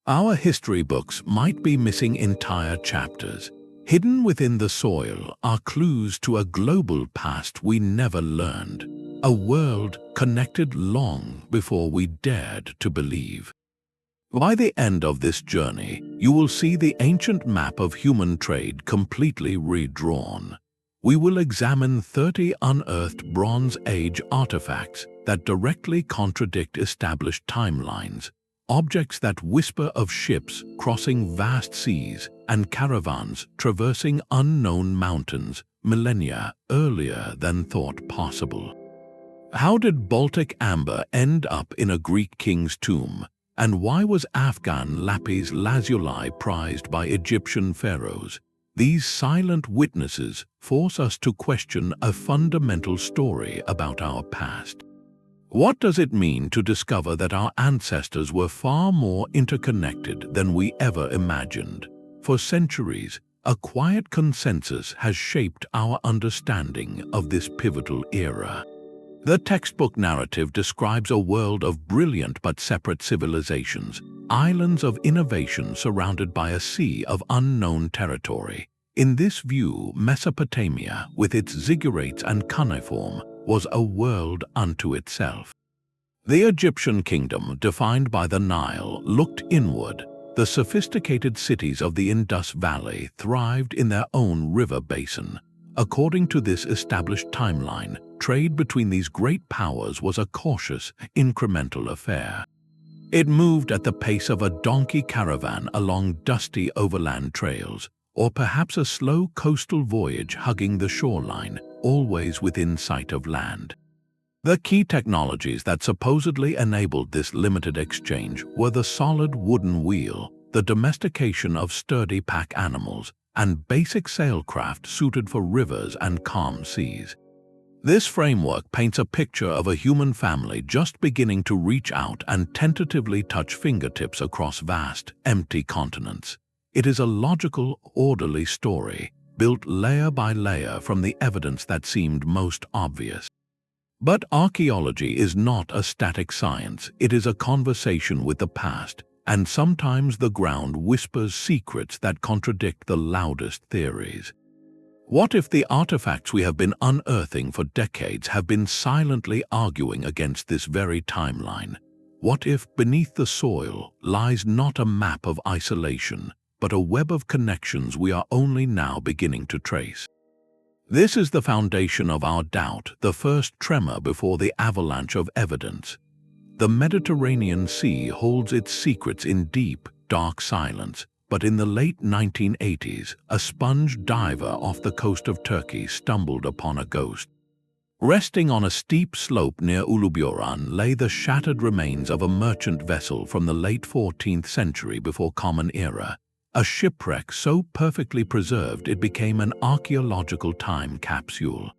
Our history books might be missing entire chapters. Hidden within the soil are clues to a global past we never learned, a world connected long before we dared to believe. By the end of this journey, you will see the ancient map of human trade completely redrawn. We will examine 30 unearthed Bronze Age artifacts that directly contradict established timelines, objects that whisper of ships crossing vast seas and caravans traversing unknown mountains millennia earlier than thought possible. How did Baltic amber end up in a Greek king's tomb? And why was Afghan lapis lazuli prized by Egyptian pharaohs? These silent witnesses force us to question a fundamental story about our past. What does it mean to discover that our ancestors were far more interconnected than we ever imagined? For centuries, a quiet consensus has shaped our understanding of this pivotal era. The textbook narrative describes a world of brilliant but separate civilizations, islands of innovation surrounded by a sea of unknown territory. In this view, Mesopotamia, with its ziggurats and cuneiform, was a world unto itself. The Egyptian kingdom, defined by the Nile, looked inward. The sophisticated cities of the Indus Valley thrived in their own river basin. According to this established timeline, trade between these great powers was a cautious, incremental affair. It moved at the pace of a donkey caravan along dusty overland trails, or perhaps a slow coastal voyage hugging the shoreline, always within sight of land. The key technologies that supposedly enabled this limited exchange were the solid wooden wheel, the domestication of sturdy pack animals, and basic sailcraft suited for rivers and calm seas. This framework paints a picture of a human family just beginning to reach out and tentatively touch fingertips across vast, empty continents. It is a logical, orderly story, built layer by layer from the evidence that seemed most obvious. But archaeology is not a static science. It is a conversation with the past, and sometimes the ground whispers secrets that contradict the loudest theories. What if the artifacts we have been unearthing for decades have been silently arguing against this very timeline? What if beneath the soil lies not a map of isolation, but a web of connections we are only now beginning to trace? This is the foundation of our doubt, the first tremor before the avalanche of evidence. The Mediterranean Sea holds its secrets in deep, dark silence, but in the late 1980s, a sponge diver off the coast of Turkey stumbled upon a ghost. Resting on a steep slope near Uluburun lay the shattered remains of a merchant vessel from the late 14th century before Common Era, a shipwreck so perfectly preserved it became an archaeological time capsule.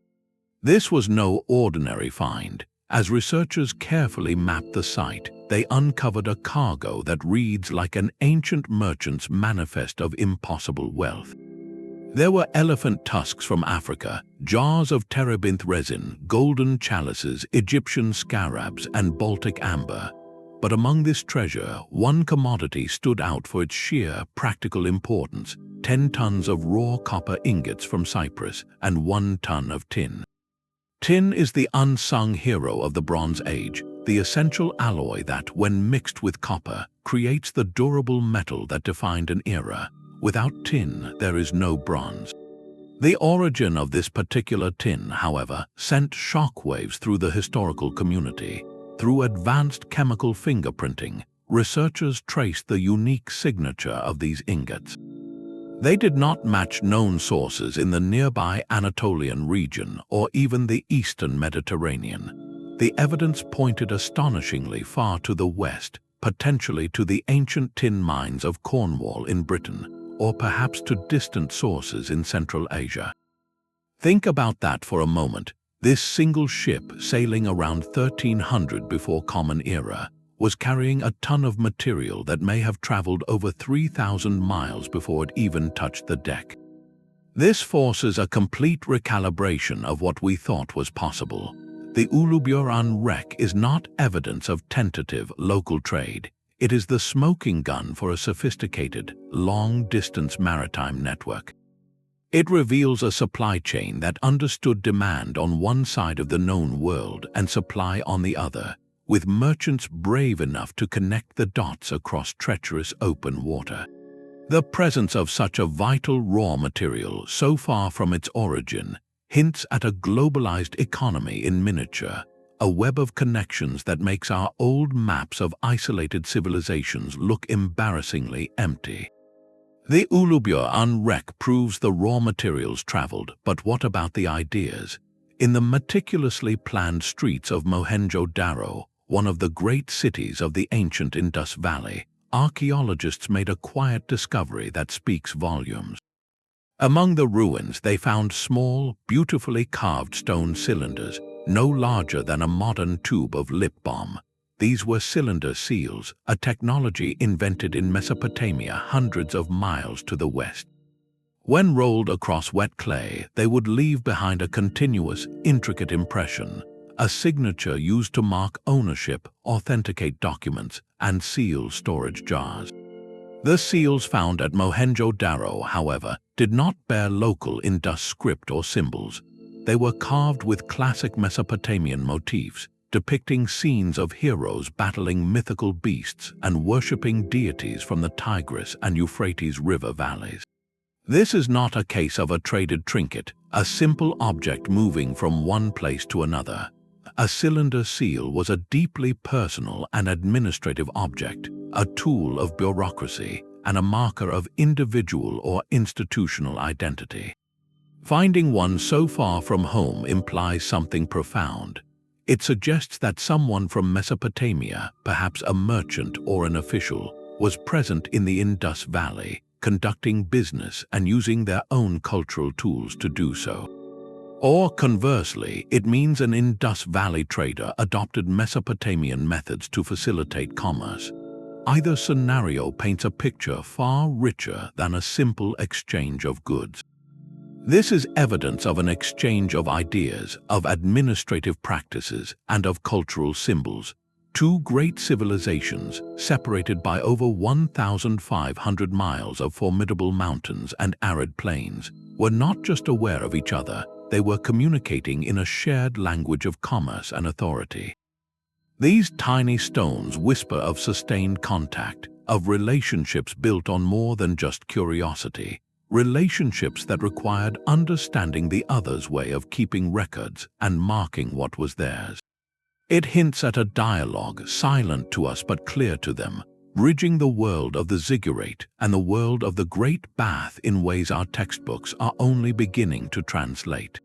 This was no ordinary find. As researchers carefully mapped the site, they uncovered a cargo that reads like an ancient merchant's manifest of impossible wealth. There were elephant tusks from Africa, jars of terebinth resin, golden chalices, Egyptian scarabs, and Baltic amber. But among this treasure, one commodity stood out for its sheer practical importance: 10 tons of raw copper ingots from Cyprus and 1 ton of tin. Tin is the unsung hero of the Bronze Age, the essential alloy that, when mixed with copper, creates the durable metal that defined an era. Without tin, there is no bronze. The origin of this particular tin, however, sent shockwaves through the historical community. Through advanced chemical fingerprinting, researchers traced the unique signature of these ingots. They did not match known sources in the nearby Anatolian region or even the eastern Mediterranean. The evidence pointed astonishingly far to the west, potentially to the ancient tin mines of Cornwall in Britain, or perhaps to distant sources in Central Asia. Think about that for a moment. This single ship, sailing around 1300 before Common Era, was carrying a ton of material that may have traveled over 3,000 miles before it even touched the deck. This forces a complete recalibration of what we thought was possible. The Uluburun wreck is not evidence of tentative local trade. It is the smoking gun for a sophisticated, long-distance maritime network. It reveals a supply chain that understood demand on one side of the known world and supply on the other, with merchants brave enough to connect the dots across treacherous open water. The presence of such a vital raw material so far from its origin hints at a globalized economy in miniature, a web of connections that makes our old maps of isolated civilizations look embarrassingly empty. The Uluburun wreck proves the raw materials traveled, but what about the ideas? In the meticulously planned streets of Mohenjo-daro, one of the great cities of the ancient Indus Valley, archaeologists made a quiet discovery that speaks volumes. Among the ruins, they found small, beautifully carved stone cylinders, no larger than a modern tube of lip balm. These were cylinder seals, a technology invented in Mesopotamia hundreds of miles to the west. When rolled across wet clay, they would leave behind a continuous, intricate impression, a signature used to mark ownership, authenticate documents, and seal storage jars. The seals found at Mohenjo-daro, however, did not bear local Indus script or symbols. They were carved with classic Mesopotamian motifs, depicting scenes of heroes battling mythical beasts and worshipping deities from the Tigris and Euphrates river valleys. This is not a case of a traded trinket, a simple object moving from one place to another. A cylinder seal was a deeply personal and administrative object, a tool of bureaucracy, and a marker of individual or institutional identity. Finding one so far from home implies something profound. It suggests that someone from Mesopotamia, perhaps a merchant or an official, was present in the Indus Valley, conducting business and using their own cultural tools to do so. Or conversely, it means an Indus Valley trader adopted Mesopotamian methods to facilitate commerce. Either scenario paints a picture far richer than a simple exchange of goods. This is evidence of an exchange of ideas, of administrative practices, and of cultural symbols. Two great civilizations, separated by over 1,500 miles of formidable mountains and arid plains, were not just aware of each other, they were communicating in a shared language of commerce and authority. These tiny stones whisper of sustained contact, of relationships built on more than just curiosity, relationships that required understanding the other's way of keeping records and marking what was theirs. It hints at a dialogue silent to us but clear to them, bridging the world of the ziggurat and the world of the Great Bath in ways our textbooks are only beginning to translate.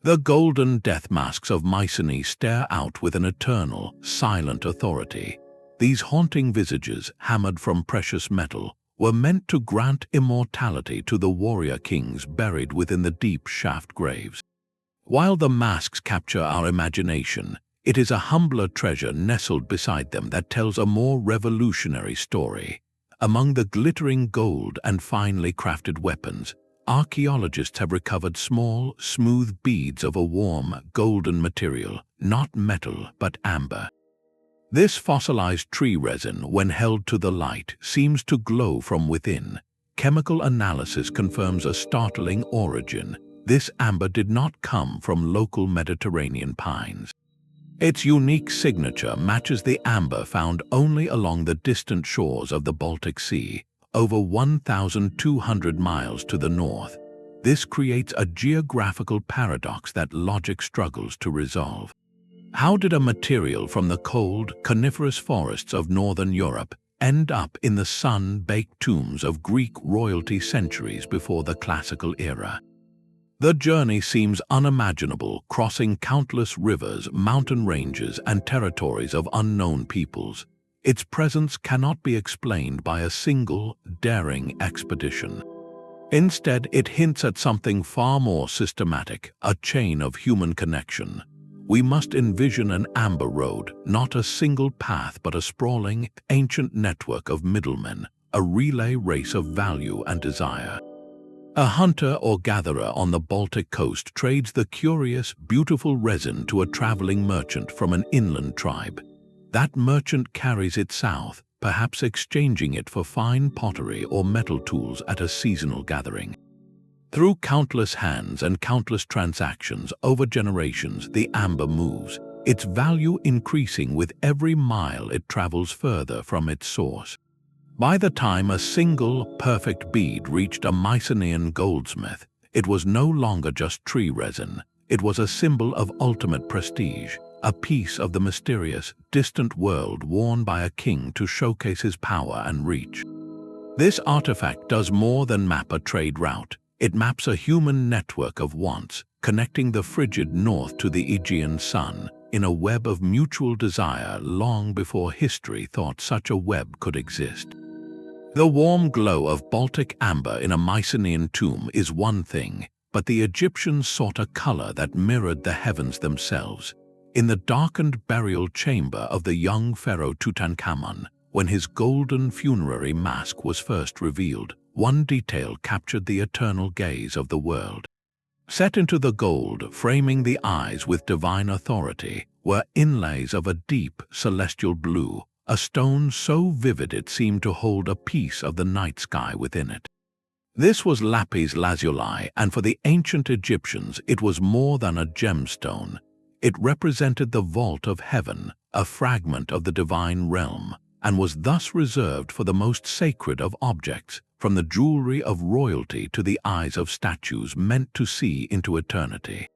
The golden death masks of Mycenaean stare out with an eternal, silent authority. These haunting visages, hammered from precious metal, were meant to grant immortality to the warrior kings buried within the deep shaft graves. While the masks capture our imagination, it is a humbler treasure nestled beside them that tells a more revolutionary story. Among the glittering gold and finely crafted weapons, archaeologists have recovered small, smooth beads of a warm, golden material, not metal but amber. This fossilized tree resin, when held to the light, seems to glow from within. Chemical analysis confirms a startling origin. This amber did not come from local Mediterranean pines. Its unique signature matches the amber found only along the distant shores of the Baltic Sea, over 1,200 miles to the north. This creates a geographical paradox that logic struggles to resolve. How did a material from the cold, coniferous forests of northern Europe end up in the sun-baked tombs of Greek royalty centuries before the classical era? The journey seems unimaginable, crossing countless rivers, mountain ranges, and territories of unknown peoples. Its presence cannot be explained by a single, daring expedition. Instead, it hints at something far more systematic, a chain of human connection. We must envision an amber road, not a single path but a sprawling, ancient network of middlemen, a relay race of value and desire. A hunter or gatherer on the Baltic coast trades the curious, beautiful resin to a traveling merchant from an inland tribe. That merchant carries it south, perhaps exchanging it for fine pottery or metal tools at a seasonal gathering. Through countless hands and countless transactions over generations, the amber moves, its value increasing with every mile it travels further from its source. By the time a single, perfect bead reached a Mycenaean goldsmith, it was no longer just tree resin. It was a symbol of ultimate prestige, a piece of the mysterious, distant world worn by a king to showcase his power and reach. This artifact does more than map a trade route. It maps a human network of wants, connecting the frigid north to the Aegean sun, in a web of mutual desire long before history thought such a web could exist. The warm glow of Baltic amber in a Mycenaean tomb is one thing, but the Egyptians sought a color that mirrored the heavens themselves. In the darkened burial chamber of the young pharaoh Tutankhamun, when his golden funerary mask was first revealed, one detail captured the eternal gaze of the world. Set into the gold, framing the eyes with divine authority, were inlays of a deep, celestial blue, a stone so vivid it seemed to hold a piece of the night sky within it. This was lapis lazuli, and for the ancient Egyptians it was more than a gemstone. It represented the vault of heaven, a fragment of the divine realm, and was thus reserved for the most sacred of objects, from the jewelry of royalty to the eyes of statues meant to see into eternity.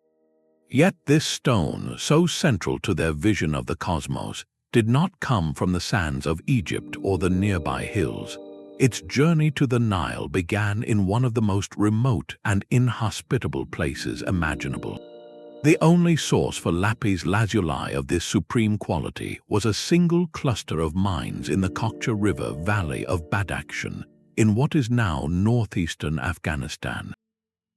Yet this stone, so central to their vision of the cosmos, did not come from the sands of Egypt or the nearby hills. Its journey to the Nile began in one of the most remote and inhospitable places imaginable. The only source for lapis lazuli of this supreme quality was a single cluster of mines in the Kokcha River valley of Badakhshan, in what is now northeastern Afghanistan.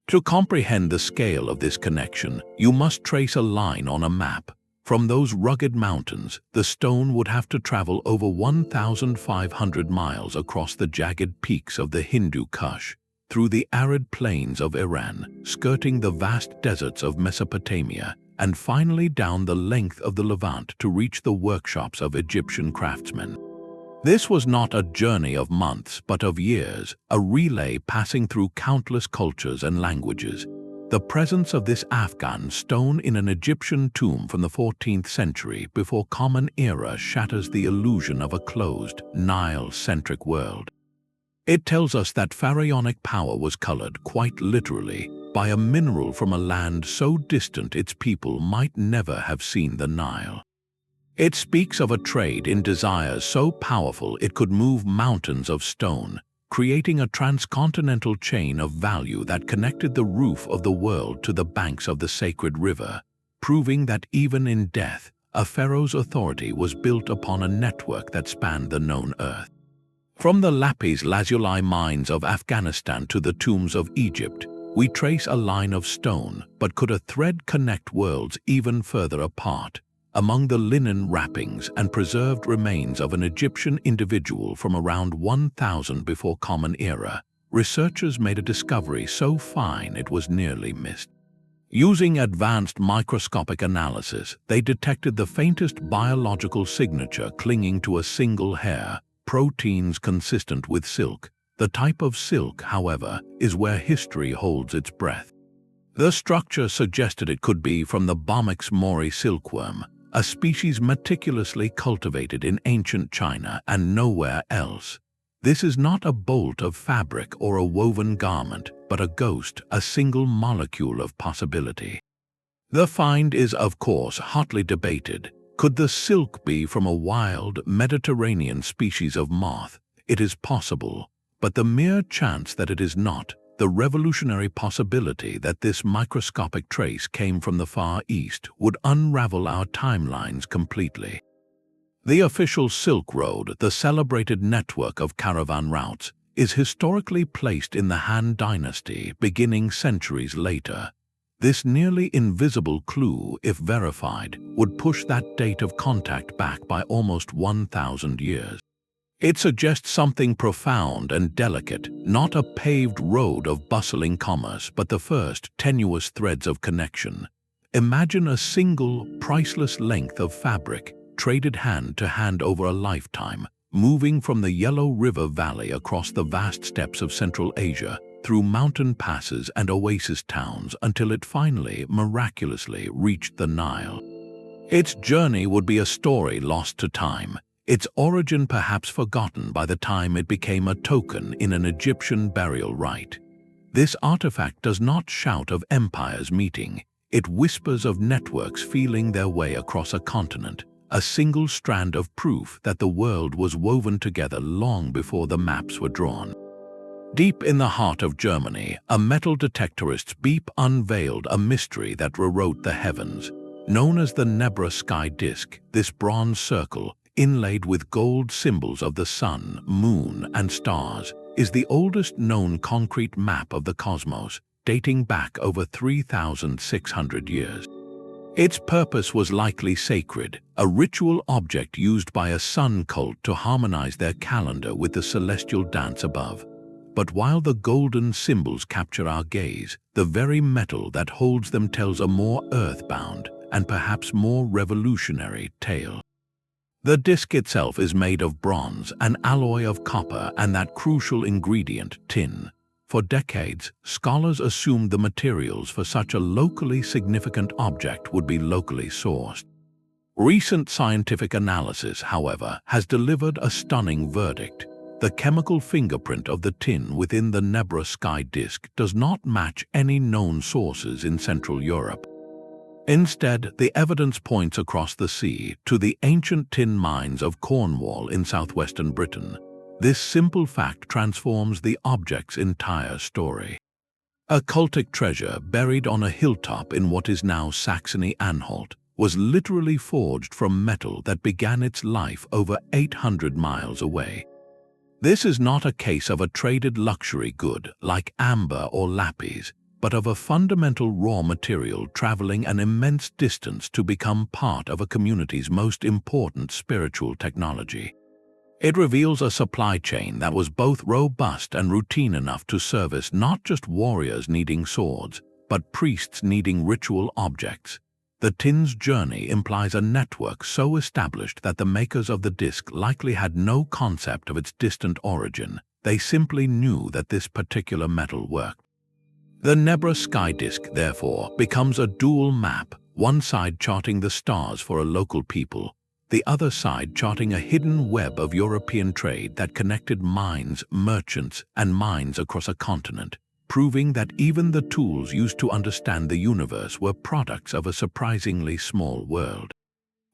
To comprehend the scale of this connection, you must trace a line on a map. From those rugged mountains, the stone would have to travel over 1,500 miles across the jagged peaks of the Hindu Kush, through the arid plains of Iran, skirting the vast deserts of Mesopotamia, and finally down the length of the Levant to reach the workshops of Egyptian craftsmen. This was not a journey of months, but of years, a relay passing through countless cultures and languages. The presence of this Afghan stone in an Egyptian tomb from the 14th century before Common Era shatters the illusion of a closed, Nile-centric world. It tells us that pharaonic power was colored, quite literally, by a mineral from a land so distant its people might never have seen the Nile. It speaks of a trade in desires so powerful it could move mountains of stone, creating a transcontinental chain of value that connected the roof of the world to the banks of the sacred river, proving that even in death, a pharaoh's authority was built upon a network that spanned the known earth. From the lapis lazuli mines of Afghanistan to the tombs of Egypt, we trace a line of stone, but could a thread connect worlds even further apart? Among the linen wrappings and preserved remains of an Egyptian individual from around 1000 before Common Era, researchers made a discovery so fine it was nearly missed. Using advanced microscopic analysis, they detected the faintest biological signature clinging to a single hair, proteins consistent with silk. The type of silk, however, is where history holds its breath. The structure suggested it could be from the Bomyx mori silkworm, a species meticulously cultivated in ancient China and nowhere else. This is not a bolt of fabric or a woven garment, but a ghost, a single molecule of possibility. The find is, of course, hotly debated. Could the silk be from a wild, Mediterranean species of moth? It is possible, but the mere chance that it is not, the revolutionary possibility that this microscopic trace came from the Far East, would unravel our timelines completely. The official Silk Road, the celebrated network of caravan routes, is historically placed in the Han Dynasty, beginning centuries later. This nearly invisible clue, if verified, would push that date of contact back by almost 1,000 years. It suggests something profound and delicate, not a paved road of bustling commerce, but the first tenuous threads of connection. Imagine a single, priceless length of fabric, traded hand to hand over a lifetime, moving from the Yellow River Valley across the vast steppes of Central Asia, through mountain passes and oasis towns until it finally, miraculously, reached the Nile. Its journey would be a story lost to time, its origin perhaps forgotten by the time it became a token in an Egyptian burial rite. This artifact does not shout of empires meeting, it whispers of networks feeling their way across a continent, a single strand of proof that the world was woven together long before the maps were drawn. Deep in the heart of Germany, a metal detectorist's beep unveiled a mystery that rewrote the heavens. Known as the Nebra Sky Disk, this bronze circle, inlaid with gold symbols of the sun, moon, and stars, is the oldest known concrete map of the cosmos, dating back over 3,600 years. Its purpose was likely sacred, a ritual object used by a sun cult to harmonize their calendar with the celestial dance above. But while the golden symbols capture our gaze, the very metal that holds them tells a more earthbound and perhaps more revolutionary tale. The disk itself is made of bronze, an alloy of copper, and that crucial ingredient, tin. For decades, scholars assumed the materials for such a locally significant object would be locally sourced. Recent scientific analysis, however, has delivered a stunning verdict. The chemical fingerprint of the tin within the Nebra Sky Disk does not match any known sources in Central Europe. Instead, the evidence points across the sea to the ancient tin mines of Cornwall in southwestern Britain. This simple fact transforms the object's entire story. A cultic treasure buried on a hilltop in what is now Saxony-Anhalt was literally forged from metal that began its life over 800 miles away. This is not a case of a traded luxury good like amber or lapis, but of a fundamental raw material traveling an immense distance to become part of a community's most important spiritual technology. It reveals a supply chain that was both robust and routine enough to service not just warriors needing swords, but priests needing ritual objects. The tin's journey implies a network so established that the makers of the disk likely had no concept of its distant origin. They simply knew that this particular metal worked. The Nebra Sky Disk, therefore, becomes a dual map, one side charting the stars for a local people, the other side charting a hidden web of European trade that connected mines, merchants, and mines across a continent, proving that even the tools used to understand the universe were products of a surprisingly small world.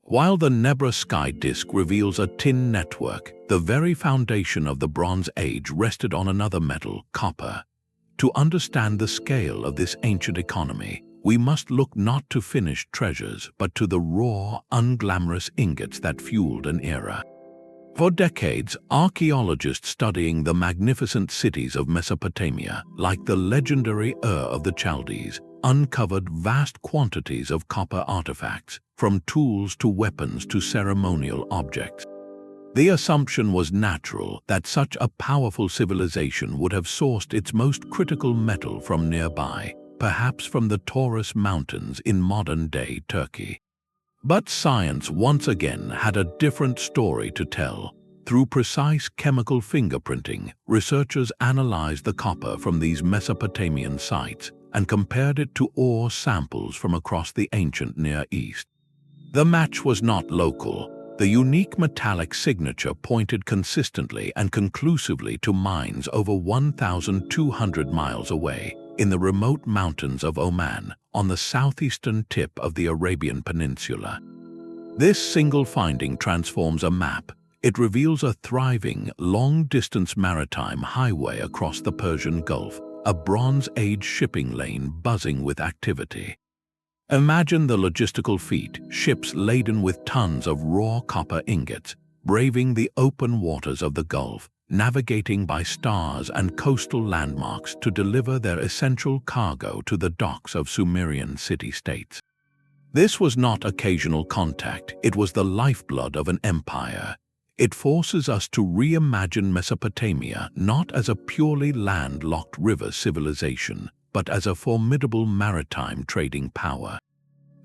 While the Nebra Sky Disk reveals a tin network, the very foundation of the Bronze Age rested on another metal, copper. To understand the scale of this ancient economy, we must look not to finished treasures, but to the raw, unglamorous ingots that fueled an era. For decades, archaeologists studying the magnificent cities of Mesopotamia, like the legendary Ur of the Chaldees, uncovered vast quantities of copper artifacts, from tools to weapons to ceremonial objects. The assumption was natural that such a powerful civilization would have sourced its most critical metal from nearby, perhaps from the Taurus Mountains in modern-day Turkey. But science once again had a different story to tell. Through precise chemical fingerprinting, researchers analyzed the copper from these Mesopotamian sites and compared it to ore samples from across the ancient Near East. The match was not local. The unique metallic signature pointed consistently and conclusively to mines over 1,200 miles away, in the remote mountains of Oman, on the southeastern tip of the Arabian Peninsula. This single finding transforms a map. It reveals a thriving, long-distance maritime highway across the Persian Gulf, a Bronze Age shipping lane buzzing with activity. Imagine the logistical feat, ships laden with tons of raw copper ingots, braving the open waters of the Gulf, navigating by stars and coastal landmarks to deliver their essential cargo to the docks of Sumerian city-states. This was not occasional contact, it was the lifeblood of an empire. It forces us to reimagine Mesopotamia not as a purely landlocked river civilization, but as a formidable maritime trading power.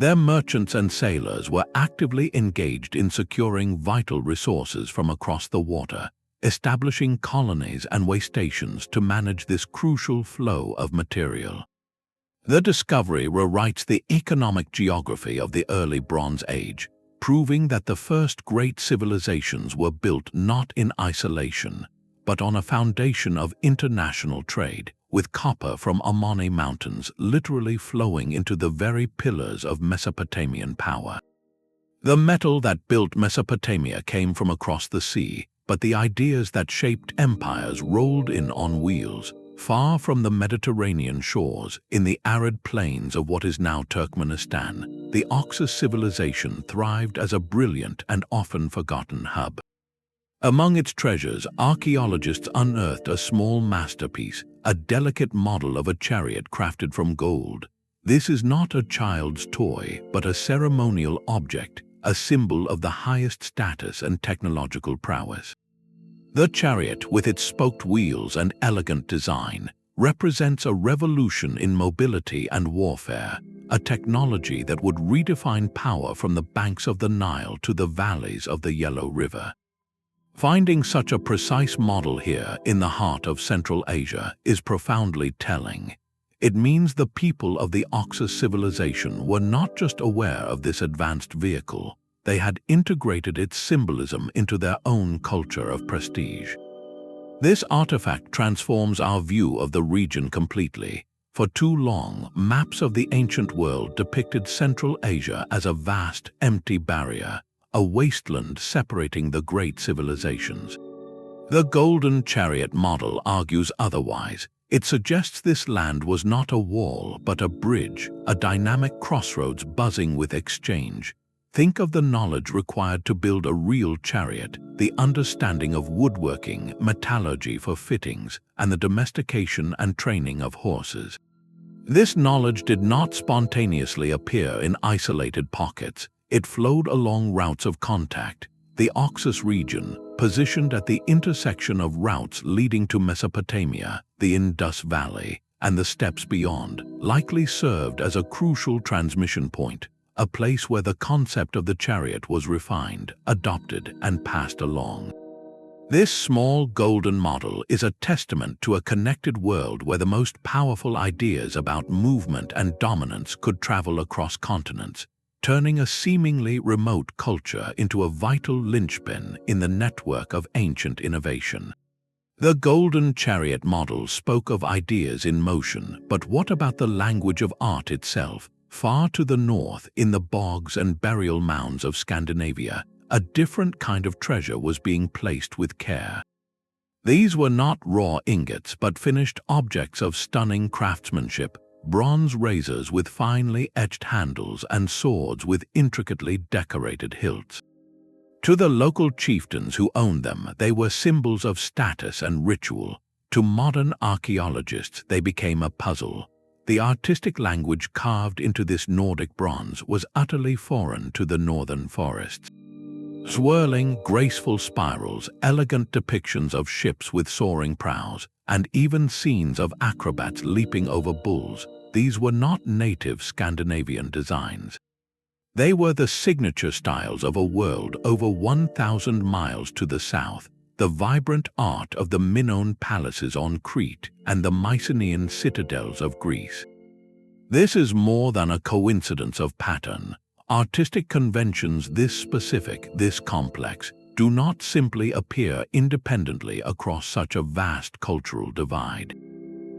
Their merchants and sailors were actively engaged in securing vital resources from across the water, establishing colonies and way stations to manage this crucial flow of material. The discovery rewrites the economic geography of the early Bronze Age, proving that the first great civilizations were built not in isolation, but on a foundation of international trade, with copper from Amoni Mountains literally flowing into the very pillars of Mesopotamian power. The metal that built Mesopotamia came from across the sea, but the ideas that shaped empires rolled in on wheels, far from the Mediterranean shores, in the arid plains of what is now Turkmenistan. The Oxus civilization thrived as a brilliant and often forgotten hub. Among its treasures, archaeologists unearthed a small masterpiece, a delicate model of a chariot crafted from gold. This is not a child's toy, but a ceremonial object, a symbol of the highest status and technological prowess. The chariot, with its spoked wheels and elegant design, represents a revolution in mobility and warfare, a technology that would redefine power from the banks of the Nile to the valleys of the Yellow River. Finding such a precise model here in the heart of Central Asia is profoundly telling. It means the people of the Oxus civilization were not just aware of this advanced vehicle, they had integrated its symbolism into their own culture of prestige. This artifact transforms our view of the region completely. For too long, maps of the ancient world depicted Central Asia as a vast, empty barrier, a wasteland separating the great civilizations. The Golden Chariot model argues otherwise. It suggests this land was not a wall, but a bridge, a dynamic crossroads buzzing with exchange. Think of the knowledge required to build a real chariot, the understanding of woodworking, metallurgy for fittings, and the domestication and training of horses. This knowledge did not spontaneously appear in isolated pockets. It flowed along routes of contact. The Oxus region, positioned at the intersection of routes leading to Mesopotamia, the Indus Valley, and the steppes beyond, likely served as a crucial transmission point, a place where the concept of the chariot was refined, adopted, and passed along. This small golden model is a testament to a connected world where the most powerful ideas about movement and dominance could travel across continents, turning a seemingly remote culture into a vital linchpin in the network of ancient innovation. The Golden Chariot model spoke of ideas in motion, but what about the language of art itself? Far to the north, in the bogs and burial mounds of Scandinavia, a different kind of treasure was being placed with care. These were not raw ingots, but finished objects of stunning craftsmanship, bronze razors with finely etched handles and swords with intricately decorated hilts. To the local chieftains who owned them, they were symbols of status and ritual. To modern archaeologists, they became a puzzle. The artistic language carved into this Nordic bronze was utterly foreign to the northern forests. Swirling, graceful spirals, elegant depictions of ships with soaring prows, and even scenes of acrobats leaping over bulls, these were not native Scandinavian designs. They were the signature styles of a world over 1,000 miles to the south, the vibrant art of the Minoan palaces on Crete and the Mycenaean citadels of Greece. This is more than a coincidence of pattern. Artistic conventions this specific, this complex, do not simply appear independently across such a vast cultural divide.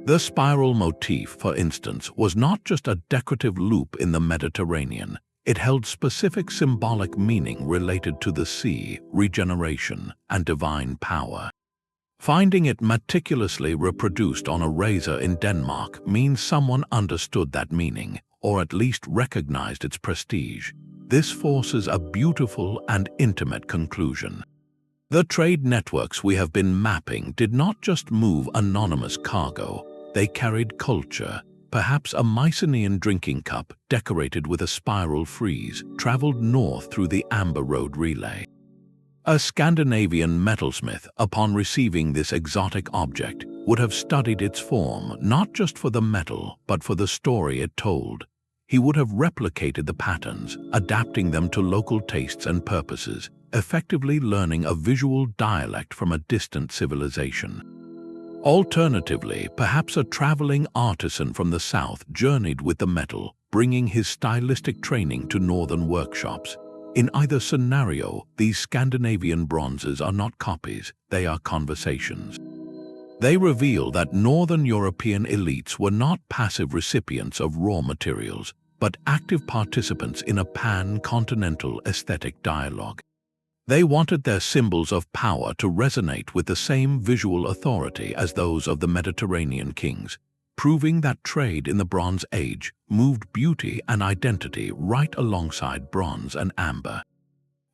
The spiral motif, for instance, was not just a decorative loop in the Mediterranean. It held specific symbolic meaning related to the sea, regeneration, and divine power. Finding it meticulously reproduced on a razor in Denmark means someone understood that meaning, or at least recognized its prestige. This forces a beautiful and intimate conclusion. The trade networks we have been mapping did not just move anonymous cargo, they carried culture. Perhaps a Mycenaean drinking cup decorated with a spiral frieze traveled north through the Amber Road relay. A Scandinavian metalsmith, upon receiving this exotic object, would have studied its form not just for the metal but for the story it told. he would have replicated the patterns, adapting them to local tastes and purposes, effectively learning a visual dialect from a distant civilization. Alternatively, perhaps a traveling artisan from the south journeyed with the metal, bringing his stylistic training to northern workshops. In either scenario, these Scandinavian bronzes are not copies, they are conversations. They reveal that northern European elites were not passive recipients of raw materials, but active participants in a pan-continental aesthetic dialogue. They wanted their symbols of power to resonate with the same visual authority as those of the Mediterranean kings, proving that trade in the Bronze Age moved beauty and identity right alongside bronze and amber.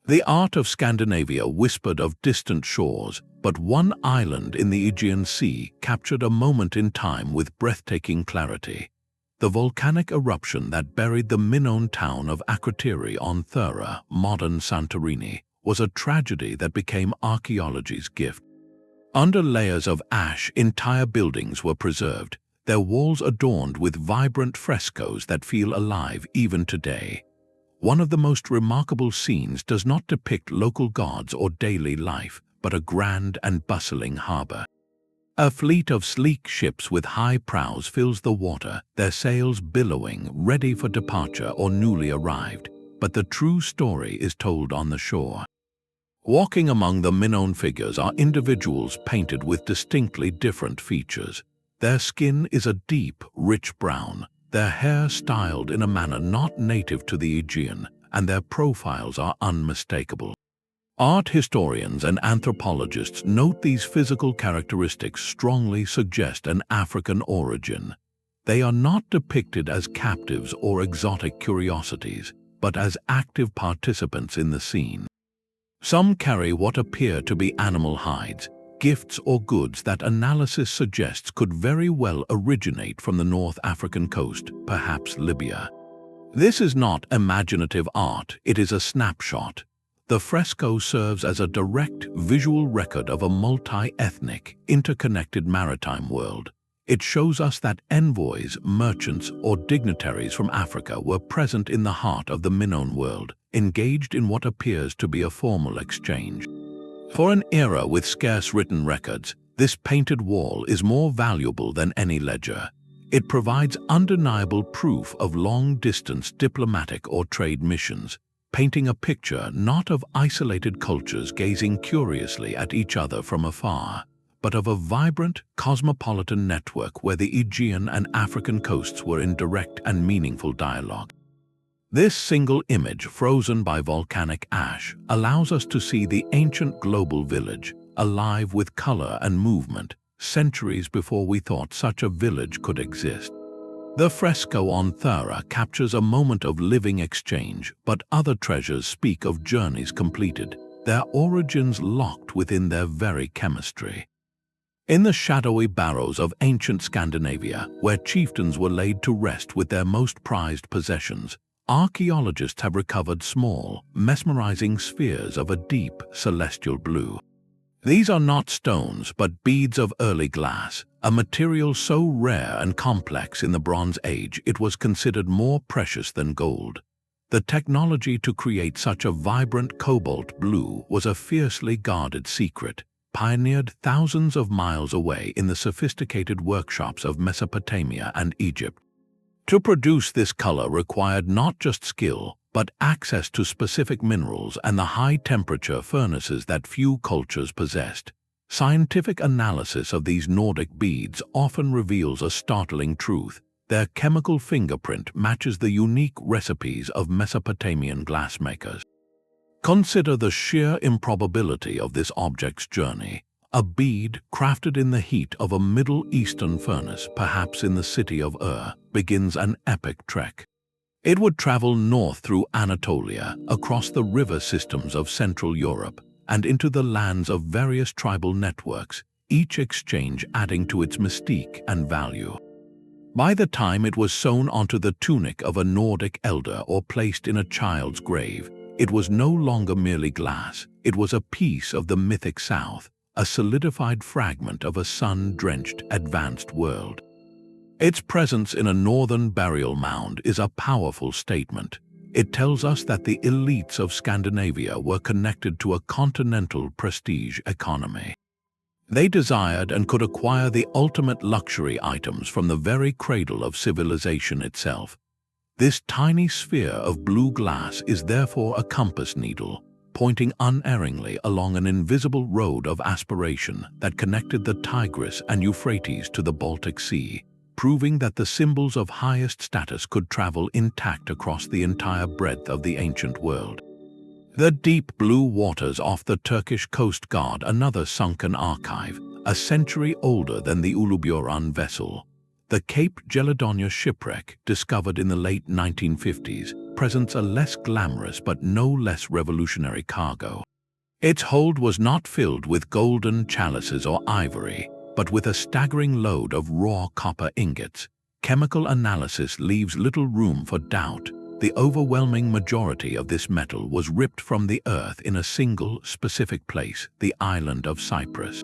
The art of Scandinavia whispered of distant shores, but one island in the Aegean Sea captured a moment in time with breathtaking clarity. The volcanic eruption that buried the Minoan town of Akrotiri on Thera, modern Santorini, was a tragedy that became archaeology's gift. Under layers of ash, entire buildings were preserved, their walls adorned with vibrant frescoes that feel alive even today. One of the most remarkable scenes does not depict local gods or daily life, but a grand and bustling harbor. A fleet of sleek ships with high prows fills the water, their sails billowing, ready for departure or newly arrived, but the true story is told on the shore. Walking among the Minoan figures are individuals painted with distinctly different features. Their skin is a deep, rich brown, their hair styled in a manner not native to the Aegean, and their profiles are unmistakable. Art historians and anthropologists note these physical characteristics strongly suggest an African origin. They are not depicted as captives or exotic curiosities, but as active participants in the scene. Some carry what appear to be animal hides, gifts or goods that analysis suggests could very well originate from the North African coast, perhaps Libya. This is not imaginative art, it is a snapshot. The fresco serves as a direct visual record of a multi-ethnic, interconnected maritime world. It shows us that envoys, merchants, or dignitaries from Africa were present in the heart of the Minoan world, engaged in what appears to be a formal exchange. For an era with scarce written records, this painted wall is more valuable than any ledger. It provides undeniable proof of long-distance diplomatic or trade missions, painting a picture not of isolated cultures gazing curiously at each other from afar, but of a vibrant, cosmopolitan network where the Aegean and African coasts were in direct and meaningful dialogue. This single image, frozen by volcanic ash, allows us to see the ancient global village, alive with color and movement, centuries before we thought such a village could exist. The fresco on Thera captures a moment of living exchange, but other treasures speak of journeys completed, their origins locked within their very chemistry. In the shadowy barrows of ancient Scandinavia, where chieftains were laid to rest with their most prized possessions, archaeologists have recovered small, mesmerizing spheres of a deep, celestial blue. These are not stones, but beads of early glass, a material so rare and complex in the Bronze Age it was considered more precious than gold. The technology to create such a vibrant cobalt blue was a fiercely guarded secret, pioneered thousands of miles away in the sophisticated workshops of Mesopotamia and Egypt. To produce this color required not just skill, but access to specific minerals and the high-temperature furnaces that few cultures possessed. Scientific analysis of these Nordic beads often reveals a startling truth. Their chemical fingerprint matches the unique recipes of Mesopotamian glassmakers. Consider the sheer improbability of this object's journey. A bead, crafted in the heat of a Middle Eastern furnace, perhaps in the city of begins an epic trek. It would travel north through Anatolia, across the river systems of Central Europe, and into the lands of various tribal networks, each exchange adding to its mystique and value. By the time it was sewn onto the tunic of a Nordic elder or placed in a child's grave, it was no longer merely glass, it was a piece of the mythic South, a solidified fragment of a sun-drenched, advanced world. Its presence in a northern burial mound is a powerful statement. It tells us that the elites of Scandinavia were connected to a continental prestige economy. They desired and could acquire the ultimate luxury items from the very cradle of civilization itself. This tiny sphere of blue glass is therefore a compass needle, pointing unerringly along an invisible road of aspiration that connected the Tigris and Euphrates to the Baltic Sea, proving that the symbols of highest status could travel intact across the entire breadth of the ancient world. The deep blue waters off the Turkish coast guard another sunken archive, a century older than the Uluburun vessel. The Cape Gelidonia shipwreck, discovered in the late 1950s, presents a less glamorous but no less revolutionary cargo. Its hold was not filled with golden chalices or ivory, but with a staggering load of raw copper ingots. Chemical analysis leaves little room for doubt. The overwhelming majority of this metal was ripped from the earth in a single, specific place, the island of Cyprus.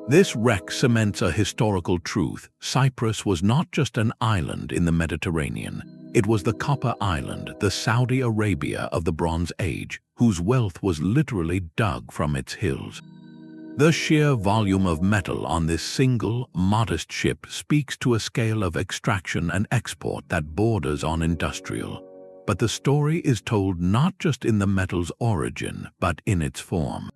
This wreck cements a historical truth. Cyprus was not just an island in the Mediterranean. It was the copper island, the Saudi Arabia of the Bronze Age, whose wealth was literally dug from its hills. The sheer volume of metal on this single, modest ship speaks to a scale of extraction and export that borders on industrial. But the story is told not just in the metal's origin, but in its form.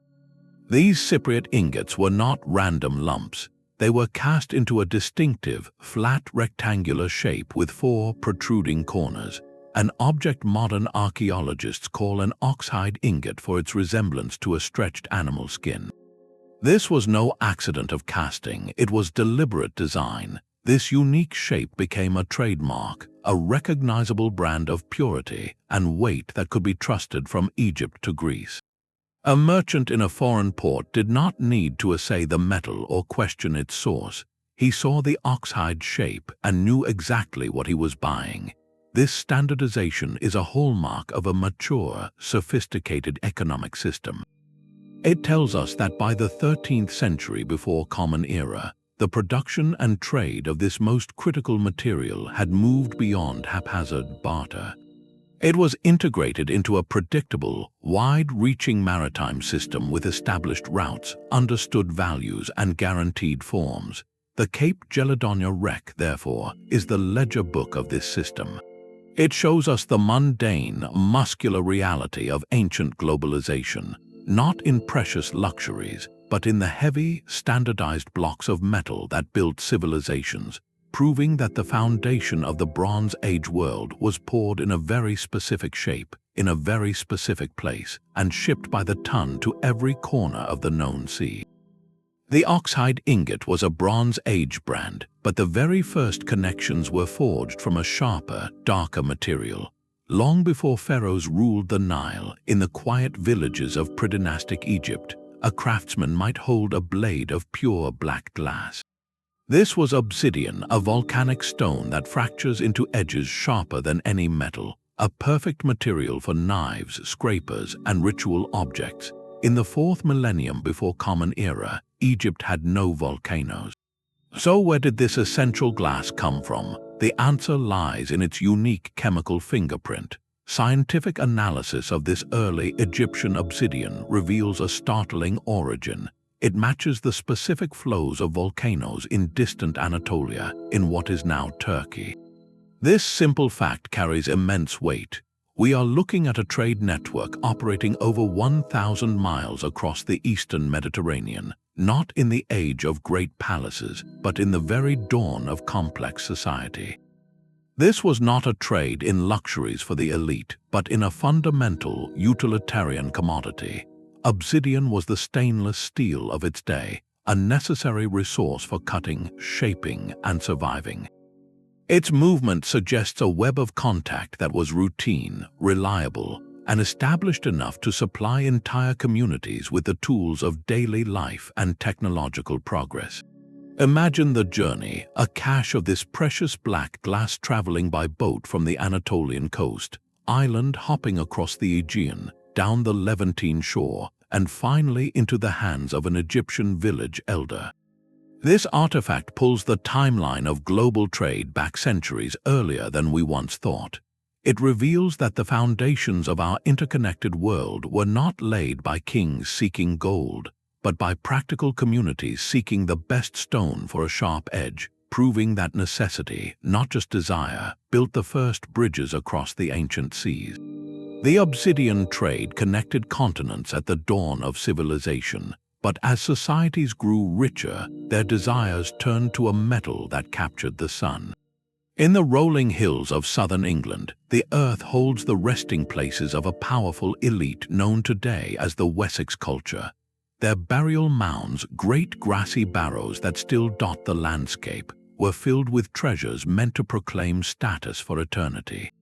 These Cypriot ingots were not random lumps. They were cast into a distinctive, flat rectangular shape with 4 protruding corners, an object modern archaeologists call an oxhide ingot for its resemblance to a stretched animal skin. This was no accident of casting, it was deliberate design. This unique shape became a trademark, a recognizable brand of purity and weight that could be trusted from Egypt to Greece. A merchant in a foreign port did not need to assay the metal or question its source. He saw the oxhide shape and knew exactly what he was buying. This standardization is a hallmark of a mature, sophisticated economic system. It tells us that by the 13th century before Common Era, the production and trade of this most critical material had moved beyond haphazard barter. It was integrated into a predictable, wide-reaching maritime system with established routes, understood values, and guaranteed forms. The Cape Gelidonia wreck, therefore, is the ledger book of this system. It shows us the mundane, muscular reality of ancient globalization, not in precious luxuries, but in the heavy, standardized blocks of metal that built civilizations, proving that the foundation of the Bronze Age world was poured in a very specific shape, in a very specific place, and shipped by the ton to every corner of the known sea. The oxide ingot was a Bronze Age brand, but the very first connections were forged from a sharper, darker material. Long before pharaohs ruled the Nile, in the quiet villages of Predynastic Egypt, a craftsman might hold a blade of pure black glass. This was obsidian, a volcanic stone that fractures into edges sharper than any metal, a perfect material for knives, scrapers, and ritual objects. In the 4th millennium before Common Era, Egypt had no volcanoes. So where did this essential glass come from? The answer lies in its unique chemical fingerprint. Scientific analysis of this early Egyptian obsidian reveals a startling origin. It matches the specific flows of volcanoes in distant Anatolia, in what is now Turkey. This simple fact carries immense weight. We are looking at a trade network operating over 1,000 miles across the eastern Mediterranean, not in the age of great palaces, but in the very dawn of complex society. This was not a trade in luxuries for the elite, but in a fundamental, utilitarian commodity. Obsidian was the stainless steel of its day, a necessary resource for cutting, shaping, and surviving. Its movement suggests a web of contact that was routine, reliable, and established enough to supply entire communities with the tools of daily life and technological progress. Imagine the journey, a cache of this precious black glass traveling by boat from the Anatolian coast, island hopping across the Aegean, down the Levantine shore, and finally into the hands of an Egyptian village elder. This artifact pulls the timeline of global trade back centuries earlier than we once thought. It reveals that the foundations of our interconnected world were not laid by kings seeking gold, but by practical communities seeking the best stone for a sharp edge, proving that necessity, not just desire, built the first bridges across the ancient seas. The Obsidian trade connected continents at the dawn of civilization, but as societies grew richer, their desires turned to a metal that captured the sun. In the rolling hills of southern England, the earth holds the resting places of a powerful elite known today as the Wessex culture. Their burial mounds, great grassy barrows that still dot the landscape, were filled with treasures meant to proclaim status for eternity.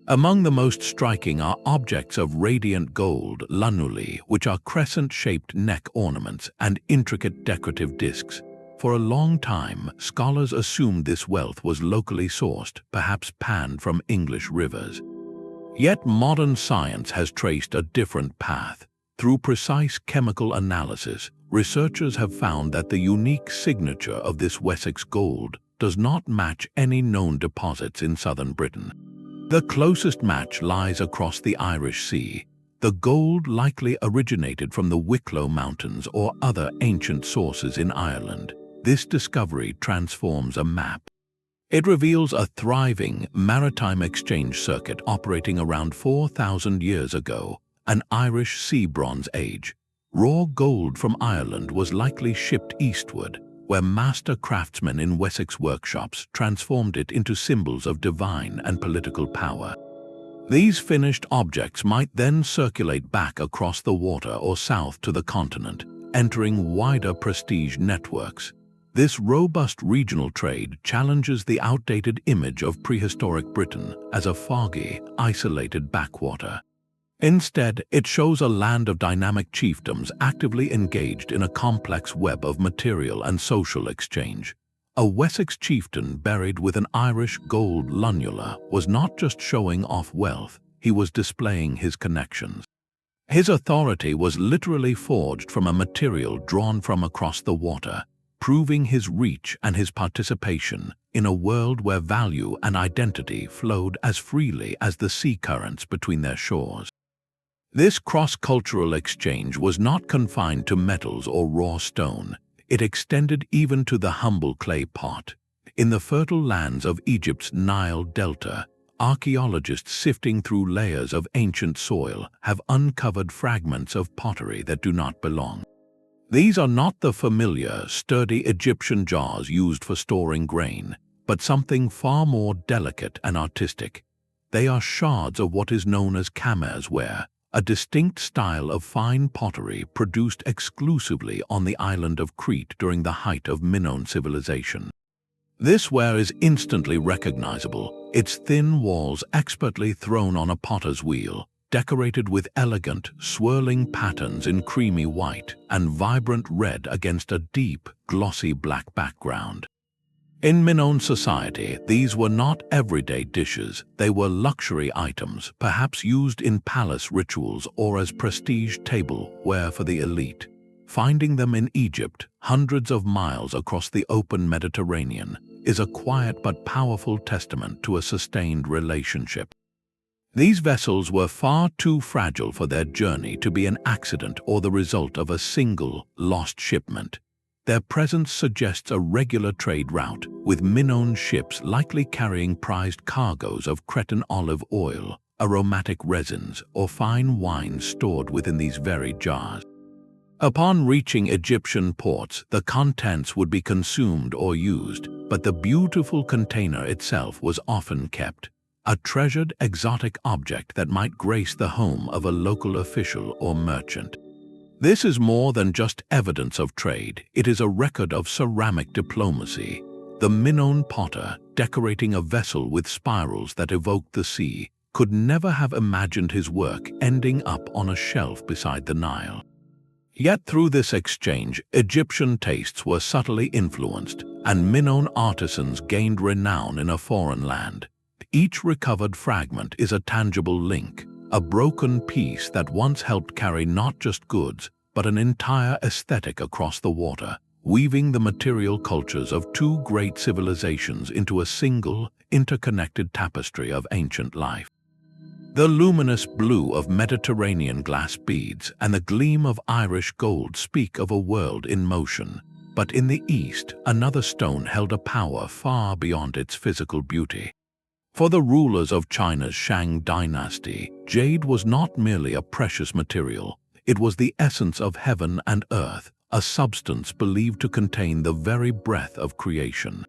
Among the most striking are objects of radiant gold, lunuli, which are crescent-shaped neck ornaments, and intricate decorative discs. For a long time, scholars assumed this wealth was locally sourced, perhaps panned from English rivers. Yet modern science has traced a different path. Through precise chemical analysis, researchers have found that the unique signature of this Wessex gold does not match any known deposits in southern Britain. The closest match lies across the Irish Sea. The gold likely originated from the Wicklow Mountains or other ancient sources in Ireland. This discovery transforms a map. It reveals a thriving maritime exchange circuit operating around 4,000 years ago, an Irish Sea Bronze Age. Raw gold from Ireland was likely shipped eastward, where master craftsmen in Wessex workshops transformed it into symbols of divine and political power. These finished objects might then circulate back across the water or south to the continent, entering wider prestige networks. This robust regional trade challenges the outdated image of prehistoric Britain as a foggy, isolated backwater. Instead, it shows a land of dynamic chiefdoms actively engaged in a complex web of material and social exchange. A Wessex chieftain buried with an Irish gold lunula was not just showing off wealth, he was displaying his connections. His authority was literally forged from a material drawn from across the water, proving his reach and his participation in a world where value and identity flowed as freely as the sea currents between their shores. This cross-cultural exchange was not confined to metals or raw stone. It extended even to the humble clay pot. In the fertile lands of Egypt's Nile Delta, archaeologists sifting through layers of ancient soil have uncovered fragments of pottery that do not belong. These are not the familiar, sturdy Egyptian jars used for storing grain, but something far more delicate and artistic. They are shards of what is known as Khmer's ware, a distinct style of fine pottery produced exclusively on the island of Crete during the height of Minoan civilization. This ware is instantly recognizable, its thin walls expertly thrown on a potter's wheel, decorated with elegant, swirling patterns in creamy white and vibrant red against a deep, glossy black background. In Minoan society, these were not everyday dishes, they were luxury items, perhaps used in palace rituals or as prestige tableware for the elite. Finding them in Egypt, hundreds of miles across the open Mediterranean, is a quiet but powerful testament to a sustained relationship. These vessels were far too fragile for their journey to be an accident or the result of a single, lost shipment. Their presence suggests a regular trade route, with Minoan ships likely carrying prized cargoes of Cretan olive oil, aromatic resins, or fine wines stored within these very jars. Upon reaching Egyptian ports, the contents would be consumed or used, but the beautiful container itself was often kept, a treasured exotic object that might grace the home of a local official or merchant. This is more than just evidence of trade, it is a record of ceramic diplomacy. The Minoan potter, decorating a vessel with spirals that evoked the sea, could never have imagined his work ending up on a shelf beside the Nile. Yet through this exchange, Egyptian tastes were subtly influenced, and Minoan artisans gained renown in a foreign land. Each recovered fragment is a tangible link, a broken piece that once helped carry not just goods, but an entire aesthetic across the water, weaving the material cultures of two great civilizations into a single, interconnected tapestry of ancient life. The luminous blue of Mediterranean glass beads and the gleam of Irish gold speak of a world in motion, but in the east, another stone held a power far beyond its physical beauty. For the rulers of China's Shang dynasty, jade was not merely a precious material, it was the essence of heaven and earth, a substance believed to contain the very breath of creation.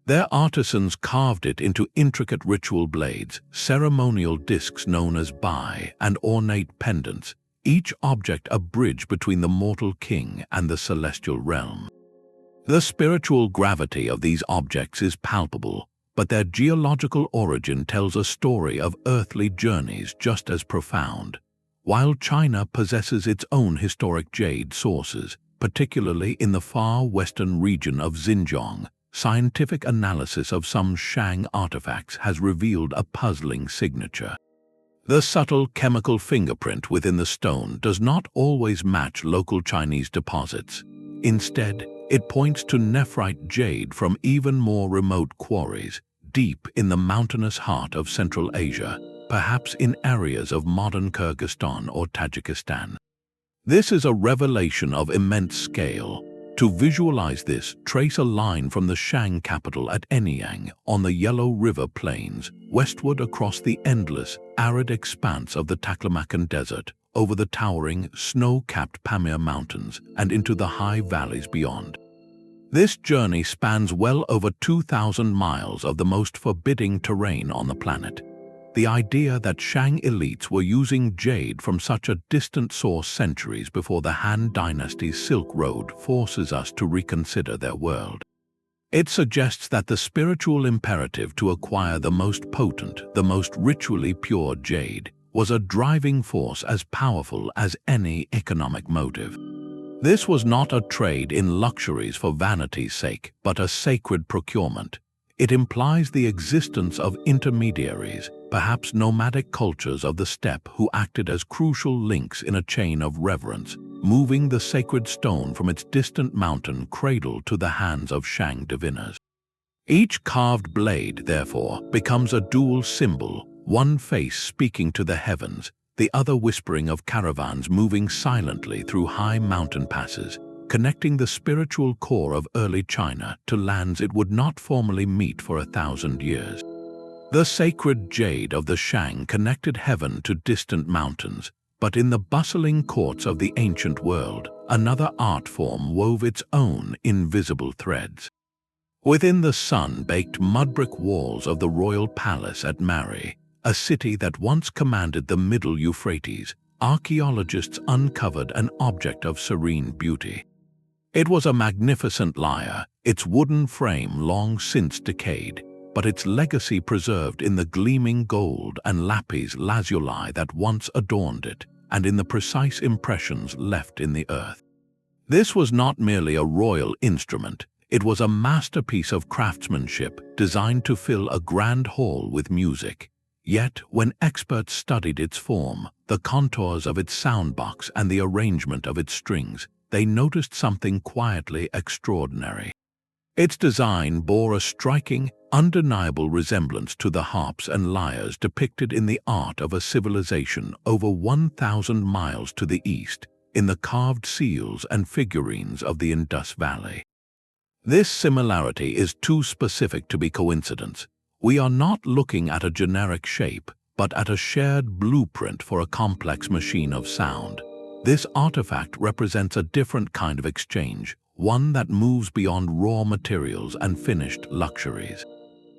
Their artisans carved it into intricate ritual blades, ceremonial discs known as bai, and ornate pendants, each object a bridge between the mortal king and the celestial realm. The spiritual gravity of these objects is palpable, but their geological origin tells a story of earthly journeys just as profound. While China possesses its own historic jade sources, particularly in the far western region of Xinjiang, scientific analysis of some Shang artifacts has revealed a puzzling signature. The subtle chemical fingerprint within the stone does not always match local Chinese deposits. Instead, it points to nephrite jade from even more remote quarries, deep in the mountainous heart of Central Asia, perhaps in areas of modern Kyrgyzstan or Tajikistan. This is a revelation of immense scale. To visualize this, trace a line from the Shang capital at Anyang on the Yellow River Plains, westward across the endless, arid expanse of the Taklamakan Desert, over the towering, snow-capped Pamir Mountains, and into the high valleys beyond. This journey spans well over 2,000 miles of the most forbidding terrain on the planet. The idea that Shang elites were using jade from such a distant source centuries before the Han Dynasty's Silk Road forces us to reconsider their world. It suggests that the spiritual imperative to acquire the most potent, the most ritually pure jade was a driving force as powerful as any economic motive. This was not a trade in luxuries for vanity's sake, but a sacred procurement. It implies the existence of intermediaries, perhaps nomadic cultures of the steppe who acted as crucial links in a chain of reverence, moving the sacred stone from its distant mountain cradle to the hands of Shang diviners. Each carved blade, therefore, becomes a dual symbol, one face speaking to the heavens, the other whispering of caravans moving silently through high mountain passes, connecting the spiritual core of early China to lands it would not formally meet for 1,000 years. The sacred jade of the Shang connected heaven to distant mountains, but in the bustling courts of the ancient world, another art form wove its own invisible threads. Within the sun-baked mud-brick walls of the royal palace at Mari, a city that once commanded the middle Euphrates, archaeologists uncovered an object of serene beauty. It was a magnificent lyre, its wooden frame long since decayed, but its legacy preserved in the gleaming gold and lapis lazuli that once adorned it, and in the precise impressions left in the earth. This was not merely a royal instrument, it was a masterpiece of craftsmanship designed to fill a grand hall with music. Yet, when experts studied its form, the contours of its soundbox and the arrangement of its strings, they noticed something quietly extraordinary. Its design bore a striking, undeniable resemblance to the harps and lyres depicted in the art of a civilization over 1,000 miles to the east, in the carved seals and figurines of the Indus Valley. This similarity is too specific to be coincidence. We are not looking at a generic shape, but at a shared blueprint for a complex machine of sound. This artifact represents a different kind of exchange, one that moves beyond raw materials and finished luxuries.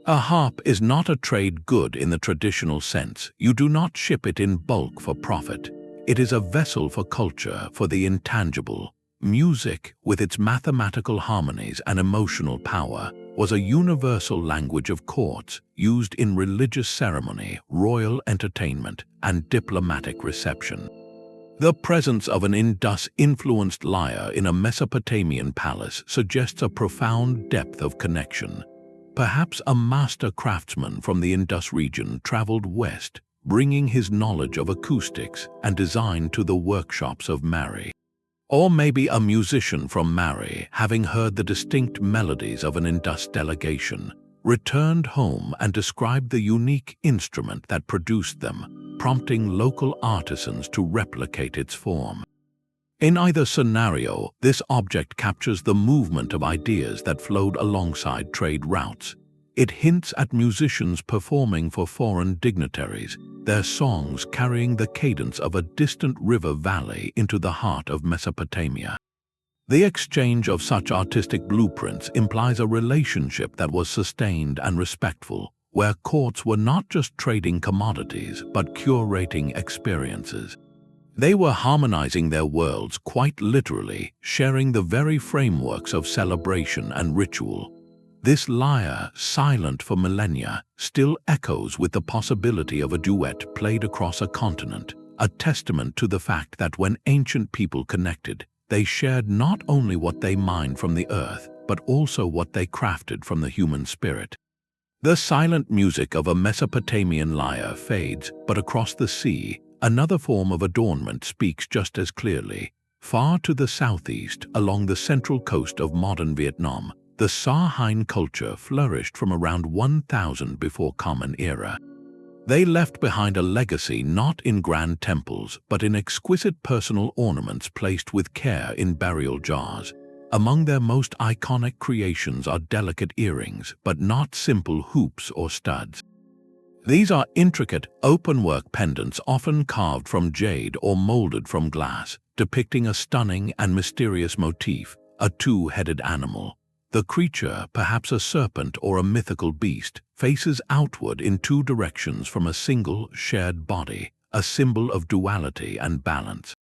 A harp is not a trade good in the traditional sense. You do not ship it in bulk for profit. It is a vessel for culture, for the intangible. Music, with its mathematical harmonies and emotional power, was a universal language of courts, used in religious ceremony, royal entertainment, and diplomatic reception. The presence of an Indus-influenced lyre in a Mesopotamian palace suggests a profound depth of connection. Perhaps a master craftsman from the Indus region traveled west, bringing his knowledge of acoustics and design to the workshops of Mari. Or maybe a musician from Mari, having heard the distinct melodies of an Indus delegation, returned home and described the unique instrument that produced them, prompting local artisans to replicate its form. In either scenario, this object captures the movement of ideas that flowed alongside trade routes. It hints at musicians performing for foreign dignitaries, their songs carrying the cadence of a distant river valley into the heart of Mesopotamia. The exchange of such artistic blueprints implies a relationship that was sustained and respectful, where courts were not just trading commodities but curating experiences. They were harmonizing their worlds quite literally, sharing the very frameworks of celebration and ritual. This lyre, silent for millennia, still echoes with the possibility of a duet played across a continent, a testament to the fact that when ancient people connected, they shared not only what they mined from the earth, but also what they crafted from the human spirit. The silent music of a Mesopotamian lyre fades, but across the sea, another form of adornment speaks just as clearly. Far to the southeast, along the central coast of modern Vietnam, the Sa Hain culture flourished from around 1000 before Common Era. They left behind a legacy not in grand temples, but in exquisite personal ornaments placed with care in burial jars. Among their most iconic creations are delicate earrings, but not simple hoops or studs. These are intricate, open-work pendants often carved from jade or molded from glass, depicting a stunning and mysterious motif, a two-headed animal. The creature, perhaps a serpent or a mythical beast, faces outward in two directions from a single, shared body, a symbol of duality and balance.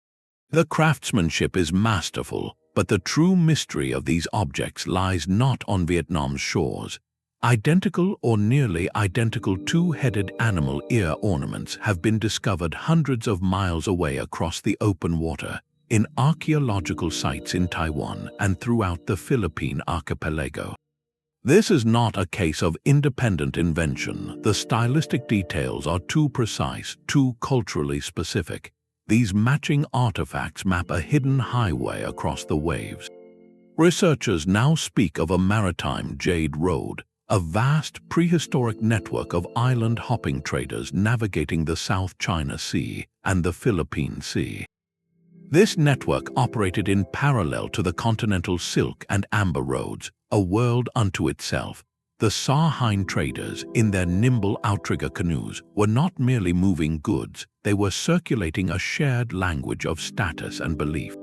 The craftsmanship is masterful, but the true mystery of these objects lies not on Vietnam's shores. Identical or nearly identical two-headed animal ear ornaments have been discovered hundreds of miles away across the open water, in archaeological sites in Taiwan and throughout the Philippine archipelago. This is not a case of independent invention. The stylistic details are too precise, too culturally specific. These matching artifacts map a hidden highway across the waves. Researchers now speak of a maritime jade road, a vast prehistoric network of island-hopping traders navigating the South China Sea and the Philippine Sea. This network operated in parallel to the continental silk and amber roads, a world unto itself. The Sa Hain traders, in their nimble outrigger canoes, were not merely moving goods, they were circulating a shared language of status and belief.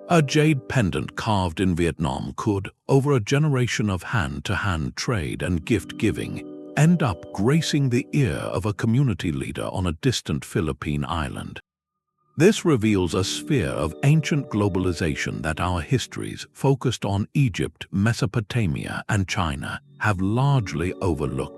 A jade pendant carved in Vietnam could, over a generation of hand-to-hand trade and gift-giving, end up gracing the ear of a community leader on a distant Philippine island. This reveals a sphere of ancient globalization that our histories, focused on Egypt, Mesopotamia, and China, have largely overlooked.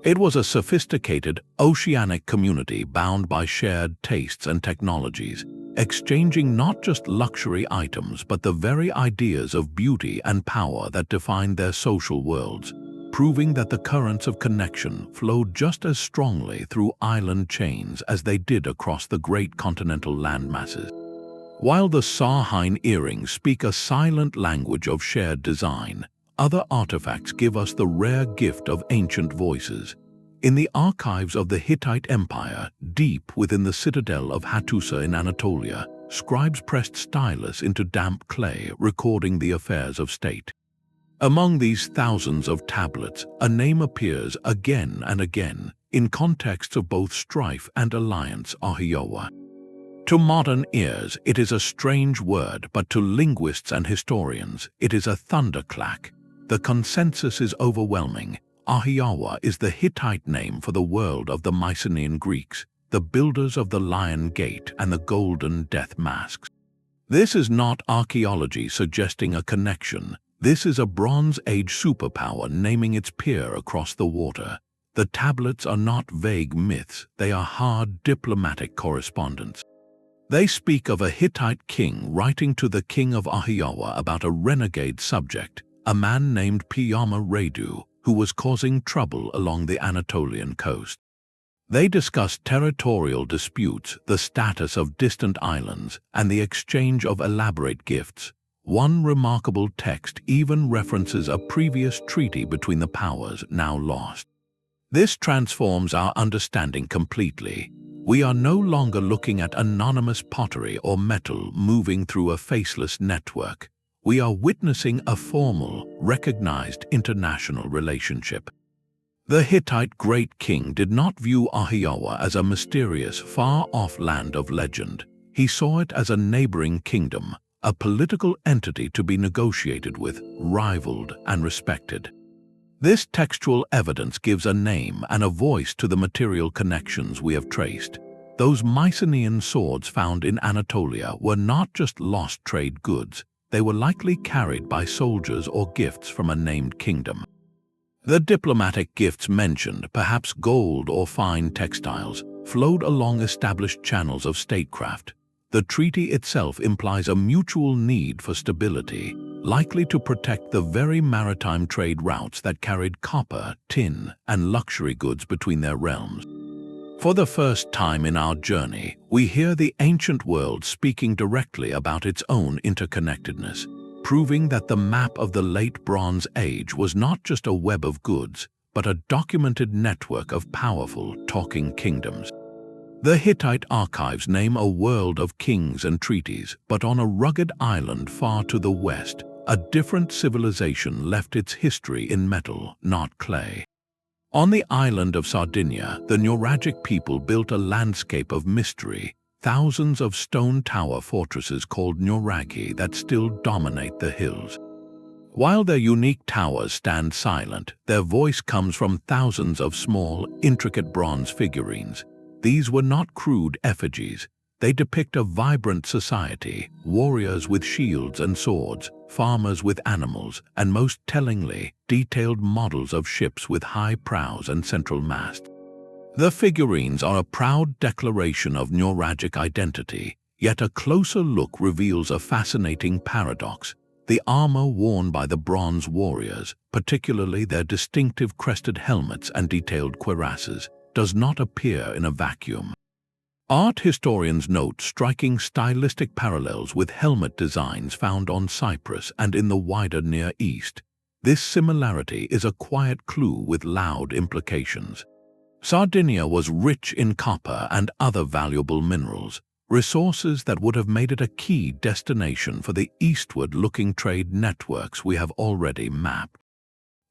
It was a sophisticated, oceanic community bound by shared tastes and technologies, exchanging not just luxury items but the very ideas of beauty and power that defined their social worlds, proving that the currents of connection flowed just as strongly through island chains as they did across the great continental landmasses. While the Sa Hain earrings speak a silent language of shared design, other artifacts give us the rare gift of ancient voices. In the archives of the Hittite Empire, deep within the citadel of Hattusa in Anatolia, scribes pressed stylus into damp clay, recording the affairs of state. Among these thousands of tablets, a name appears again and again, in contexts of both strife and alliance: Ahiowa. To modern ears, it is a strange word, but to linguists and historians, it is a thunderclack. The consensus is overwhelming. Ahiowa is the Hittite name for the world of the Mycenaean Greeks, the builders of the Lion Gate and the Golden Death Masks. This is not archaeology suggesting a connection. This is a Bronze Age superpower naming its peer across the water. The tablets are not vague myths, they are hard diplomatic correspondence. They speak of a Hittite king writing to the king of Ahiowa about a renegade subject, a man named Piyama Redu, who was causing trouble along the Anatolian coast. They discuss territorial disputes, the status of distant islands, and the exchange of elaborate gifts. One remarkable text even references a previous treaty between the powers now lost. This transforms our understanding completely. We are no longer looking at anonymous pottery or metal moving through a faceless network. We are witnessing a formal, recognized international relationship. The Hittite great king did not view Ahhiyawa as a mysterious, far-off land of legend. He saw it as a neighboring kingdom, a political entity to be negotiated with, rivaled, and respected. This textual evidence gives a name and a voice to the material connections we have traced. Those Mycenaean swords found in Anatolia were not just lost trade goods, they were likely carried by soldiers or gifts from a named kingdom. The diplomatic gifts mentioned, perhaps gold or fine textiles, flowed along established channels of statecraft. The treaty itself implies a mutual need for stability, likely to protect the very maritime trade routes that carried copper, tin, and luxury goods between their realms. For the first time in our journey, we hear the ancient world speaking directly about its own interconnectedness, proving that the map of the late Bronze Age was not just a web of goods, but a documented network of powerful, talking kingdoms. The Hittite archives name a world of kings and treaties, but on a rugged island far to the west, a different civilization left its history in metal, not clay. On the island of Sardinia, the Nuragic people built a landscape of mystery, thousands of stone tower fortresses called Nuragi that still dominate the hills. While their unique towers stand silent, their voice comes from thousands of small, intricate bronze figurines. These were not crude effigies. They depict a vibrant society, warriors with shields and swords, farmers with animals, and most tellingly, detailed models of ships with high prows and central masts. The figurines are a proud declaration of Nuragic identity, yet a closer look reveals a fascinating paradox. The armor worn by the bronze warriors, particularly their distinctive crested helmets and detailed cuirasses, does not appear in a vacuum. Art historians note striking stylistic parallels with helmet designs found on Cyprus and in the wider Near East. This similarity is a quiet clue with loud implications. Sardinia was rich in copper and other valuable minerals, resources that would have made it a key destination for the eastward-looking trade networks we have already mapped.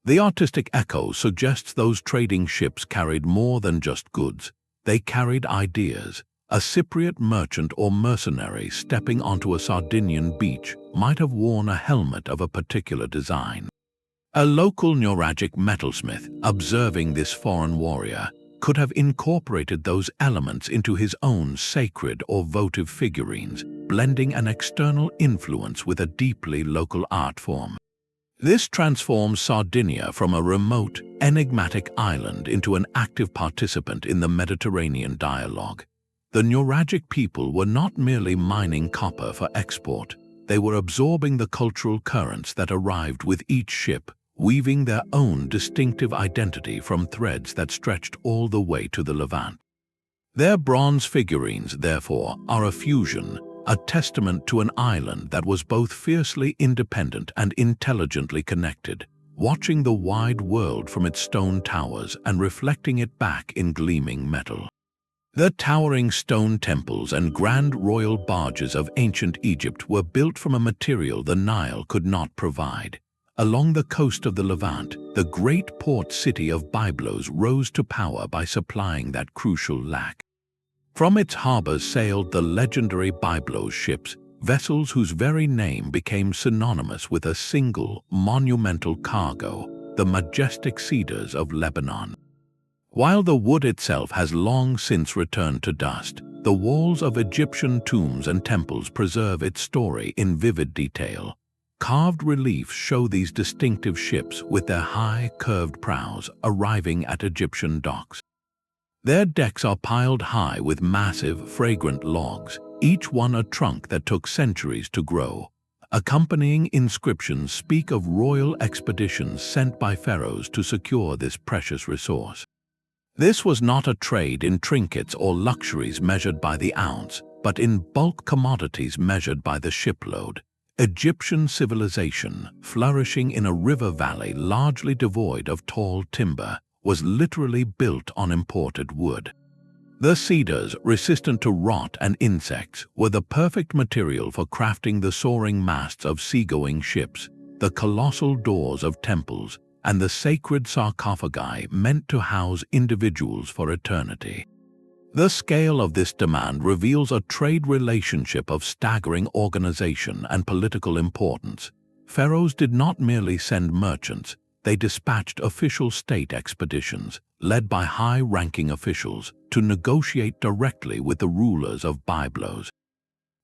The artistic echo suggests those trading ships carried more than just goods. They carried ideas. A Cypriot merchant or mercenary stepping onto a Sardinian beach might have worn a helmet of a particular design. A local Nuragic metalsmith, observing this foreign warrior, could have incorporated those elements into his own sacred or votive figurines, blending an external influence with a deeply local art form. This transforms Sardinia from a remote, enigmatic island into an active participant in the Mediterranean dialogue. The Nuragic people were not merely mining copper for export, they were absorbing the cultural currents that arrived with each ship, weaving their own distinctive identity from threads that stretched all the way to the Levant. Their bronze figurines, therefore, are a fusion, a testament to an island that was both fiercely independent and intelligently connected, watching the wide world from its stone towers and reflecting it back in gleaming metal. The towering stone temples and grand royal barges of ancient Egypt were built from a material the Nile could not provide. Along the coast of the Levant, the great port city of Byblos rose to power by supplying that crucial lack. From its harbors sailed the legendary Byblos ships, vessels whose very name became synonymous with a single, monumental cargo, the majestic cedars of Lebanon. While the wood itself has long since returned to dust, the walls of Egyptian tombs and temples preserve its story in vivid detail. Carved reliefs show these distinctive ships with their high, curved prows arriving at Egyptian docks. Their decks are piled high with massive, fragrant logs, each one a trunk that took centuries to grow. Accompanying inscriptions speak of royal expeditions sent by pharaohs to secure this precious resource. This was not a trade in trinkets or luxuries measured by the ounce, but in bulk commodities measured by the shipload. Egyptian civilization, flourishing in a river valley largely devoid of tall timber, was literally built on imported wood. The cedars, resistant to rot and insects, were the perfect material for crafting the soaring masts of seagoing ships, the colossal doors of temples, and the sacred sarcophagi meant to house individuals for eternity. The scale of this demand reveals a trade relationship of staggering organization and political importance. Pharaohs did not merely send merchants, they dispatched official state expeditions, led by high-ranking officials, to negotiate directly with the rulers of Byblos.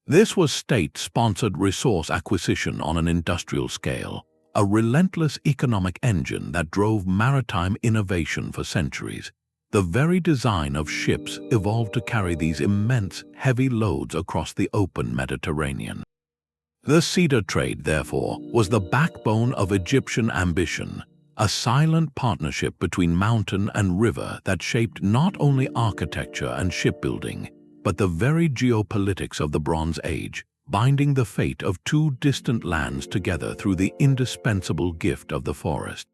This was state-sponsored resource acquisition on an industrial scale, a relentless economic engine that drove maritime innovation for centuries. The very design of ships evolved to carry these immense, heavy loads across the open Mediterranean. The cedar trade, therefore, was the backbone of Egyptian ambition, a silent partnership between mountain and river that shaped not only architecture and shipbuilding, but the very geopolitics of the Bronze Age, binding the fate of two distant lands together through the indispensable gift of the forest.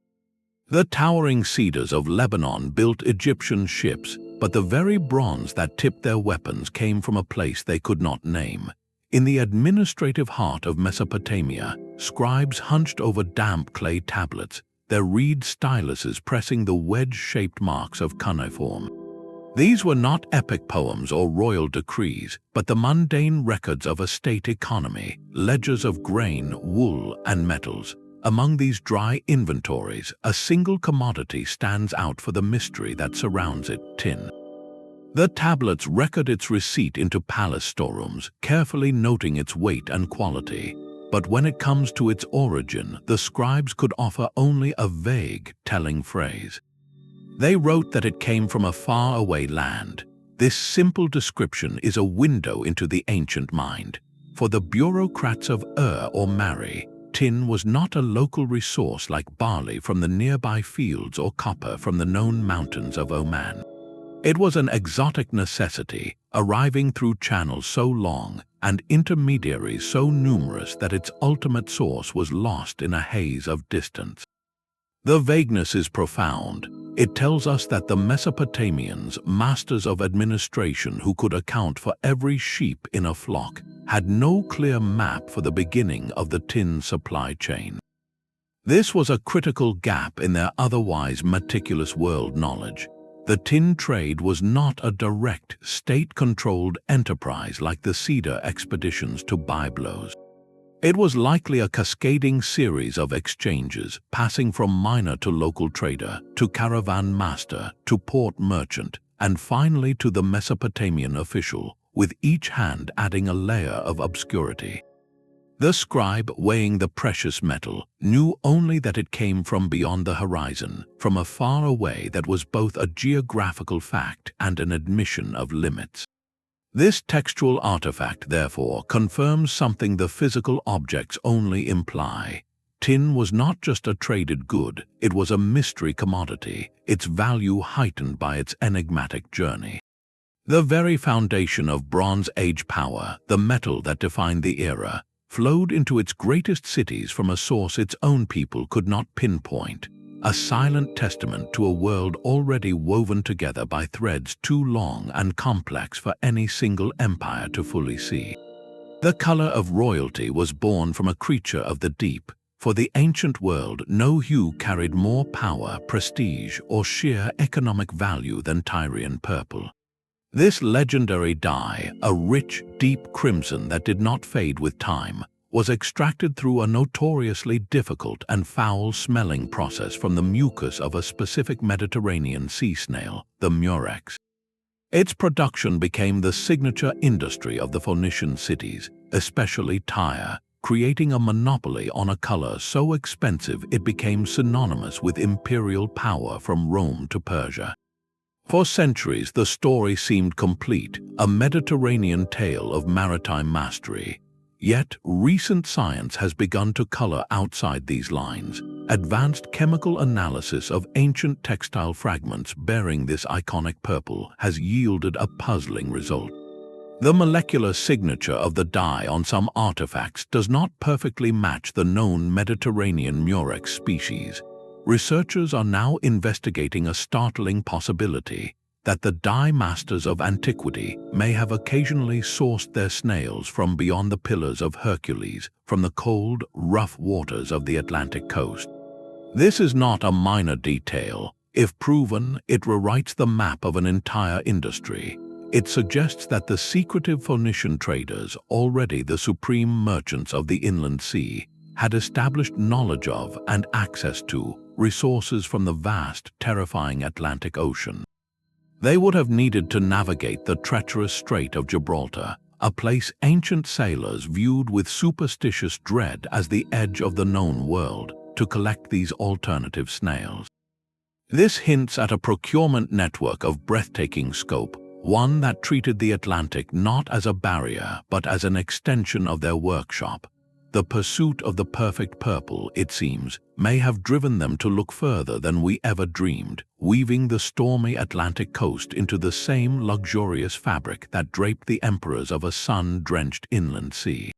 The towering cedars of Lebanon built Egyptian ships, but the very bronze that tipped their weapons came from a place they could not name. In the administrative heart of Mesopotamia, scribes hunched over damp clay tablets, their reed styluses pressing the wedge-shaped marks of cuneiform. These were not epic poems or royal decrees, but the mundane records of a state economy, ledgers of grain, wool, and metals. Among these dry inventories, a single commodity stands out for the mystery that surrounds it: tin. The tablets record its receipt into palace storerooms, carefully noting its weight and quality. But when it comes to its origin, the scribes could offer only a vague, telling phrase. They wrote that it came from a faraway land. This simple description is a window into the ancient mind. For the bureaucrats of Ur or Mari, tin was not a local resource like barley from the nearby fields or copper from the known mountains of Oman. It was an exotic necessity, arriving through channels so long and intermediaries so numerous that its ultimate source was lost in a haze of distance. The vagueness is profound. It tells us that the Mesopotamians, masters of administration who could account for every sheep in a flock, had no clear map for the beginning of the tin supply chain. This was a critical gap in their otherwise meticulous world knowledge. The tin trade was not a direct, state-controlled enterprise like the cedar expeditions to Byblos. It was likely a cascading series of exchanges, passing from miner to local trader, to caravan master, to port merchant, and finally to the Mesopotamian official, with each hand adding a layer of obscurity. The scribe, weighing the precious metal, knew only that it came from beyond the horizon, from a far away that was both a geographical fact and an admission of limits. This textual artifact, therefore, confirms something the physical objects only imply. Tin was not just a traded good, it was a mystery commodity, its value heightened by its enigmatic journey. The very foundation of Bronze Age power, the metal that defined the era, flowed into its greatest cities from a source its own people could not pinpoint, a silent testament to a world already woven together by threads too long and complex for any single empire to fully see. The color of royalty was born from a creature of the deep. For the ancient world, no hue carried more power, prestige, or sheer economic value than Tyrian purple. This legendary dye, a rich, deep crimson that did not fade with time, was extracted through a notoriously difficult and foul-smelling process from the mucus of a specific Mediterranean sea snail, the murex. Its production became the signature industry of the Phoenician cities, especially Tyre, creating a monopoly on a color so expensive it became synonymous with imperial power from Rome to Persia. For centuries, the story seemed complete, a Mediterranean tale of maritime mastery. Yet, recent science has begun to color outside these lines. Advanced chemical analysis of ancient textile fragments bearing this iconic purple has yielded a puzzling result. The molecular signature of the dye on some artifacts does not perfectly match the known Mediterranean murex species. Researchers are now investigating a startling possibility that the dye masters of antiquity may have occasionally sourced their snails from beyond the Pillars of Hercules, from the cold, rough waters of the Atlantic coast. This is not a minor detail. If proven, it rewrites the map of an entire industry. It suggests that the secretive Phoenician traders, already the supreme merchants of the inland sea, had established knowledge of and access to resources from the vast, terrifying Atlantic Ocean. They would have needed to navigate the treacherous Strait of Gibraltar, a place ancient sailors viewed with superstitious dread as the edge of the known world, to collect these alternative snails. This hints at a procurement network of breathtaking scope, one that treated the Atlantic not as a barrier but as an extension of their workshop. The pursuit of the perfect purple, it seems, may have driven them to look further than we ever dreamed, weaving the stormy Atlantic coast into the same luxurious fabric that draped the emperors of a sun-drenched inland sea.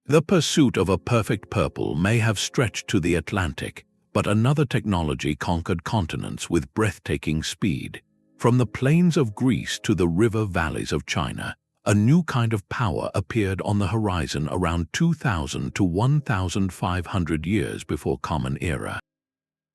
The pursuit of a perfect purple may have stretched to the Atlantic, but another technology conquered continents with breathtaking speed. From the plains of Greece to the river valleys of China, a new kind of power appeared on the horizon around 2,000 to 1,500 years before Common Era.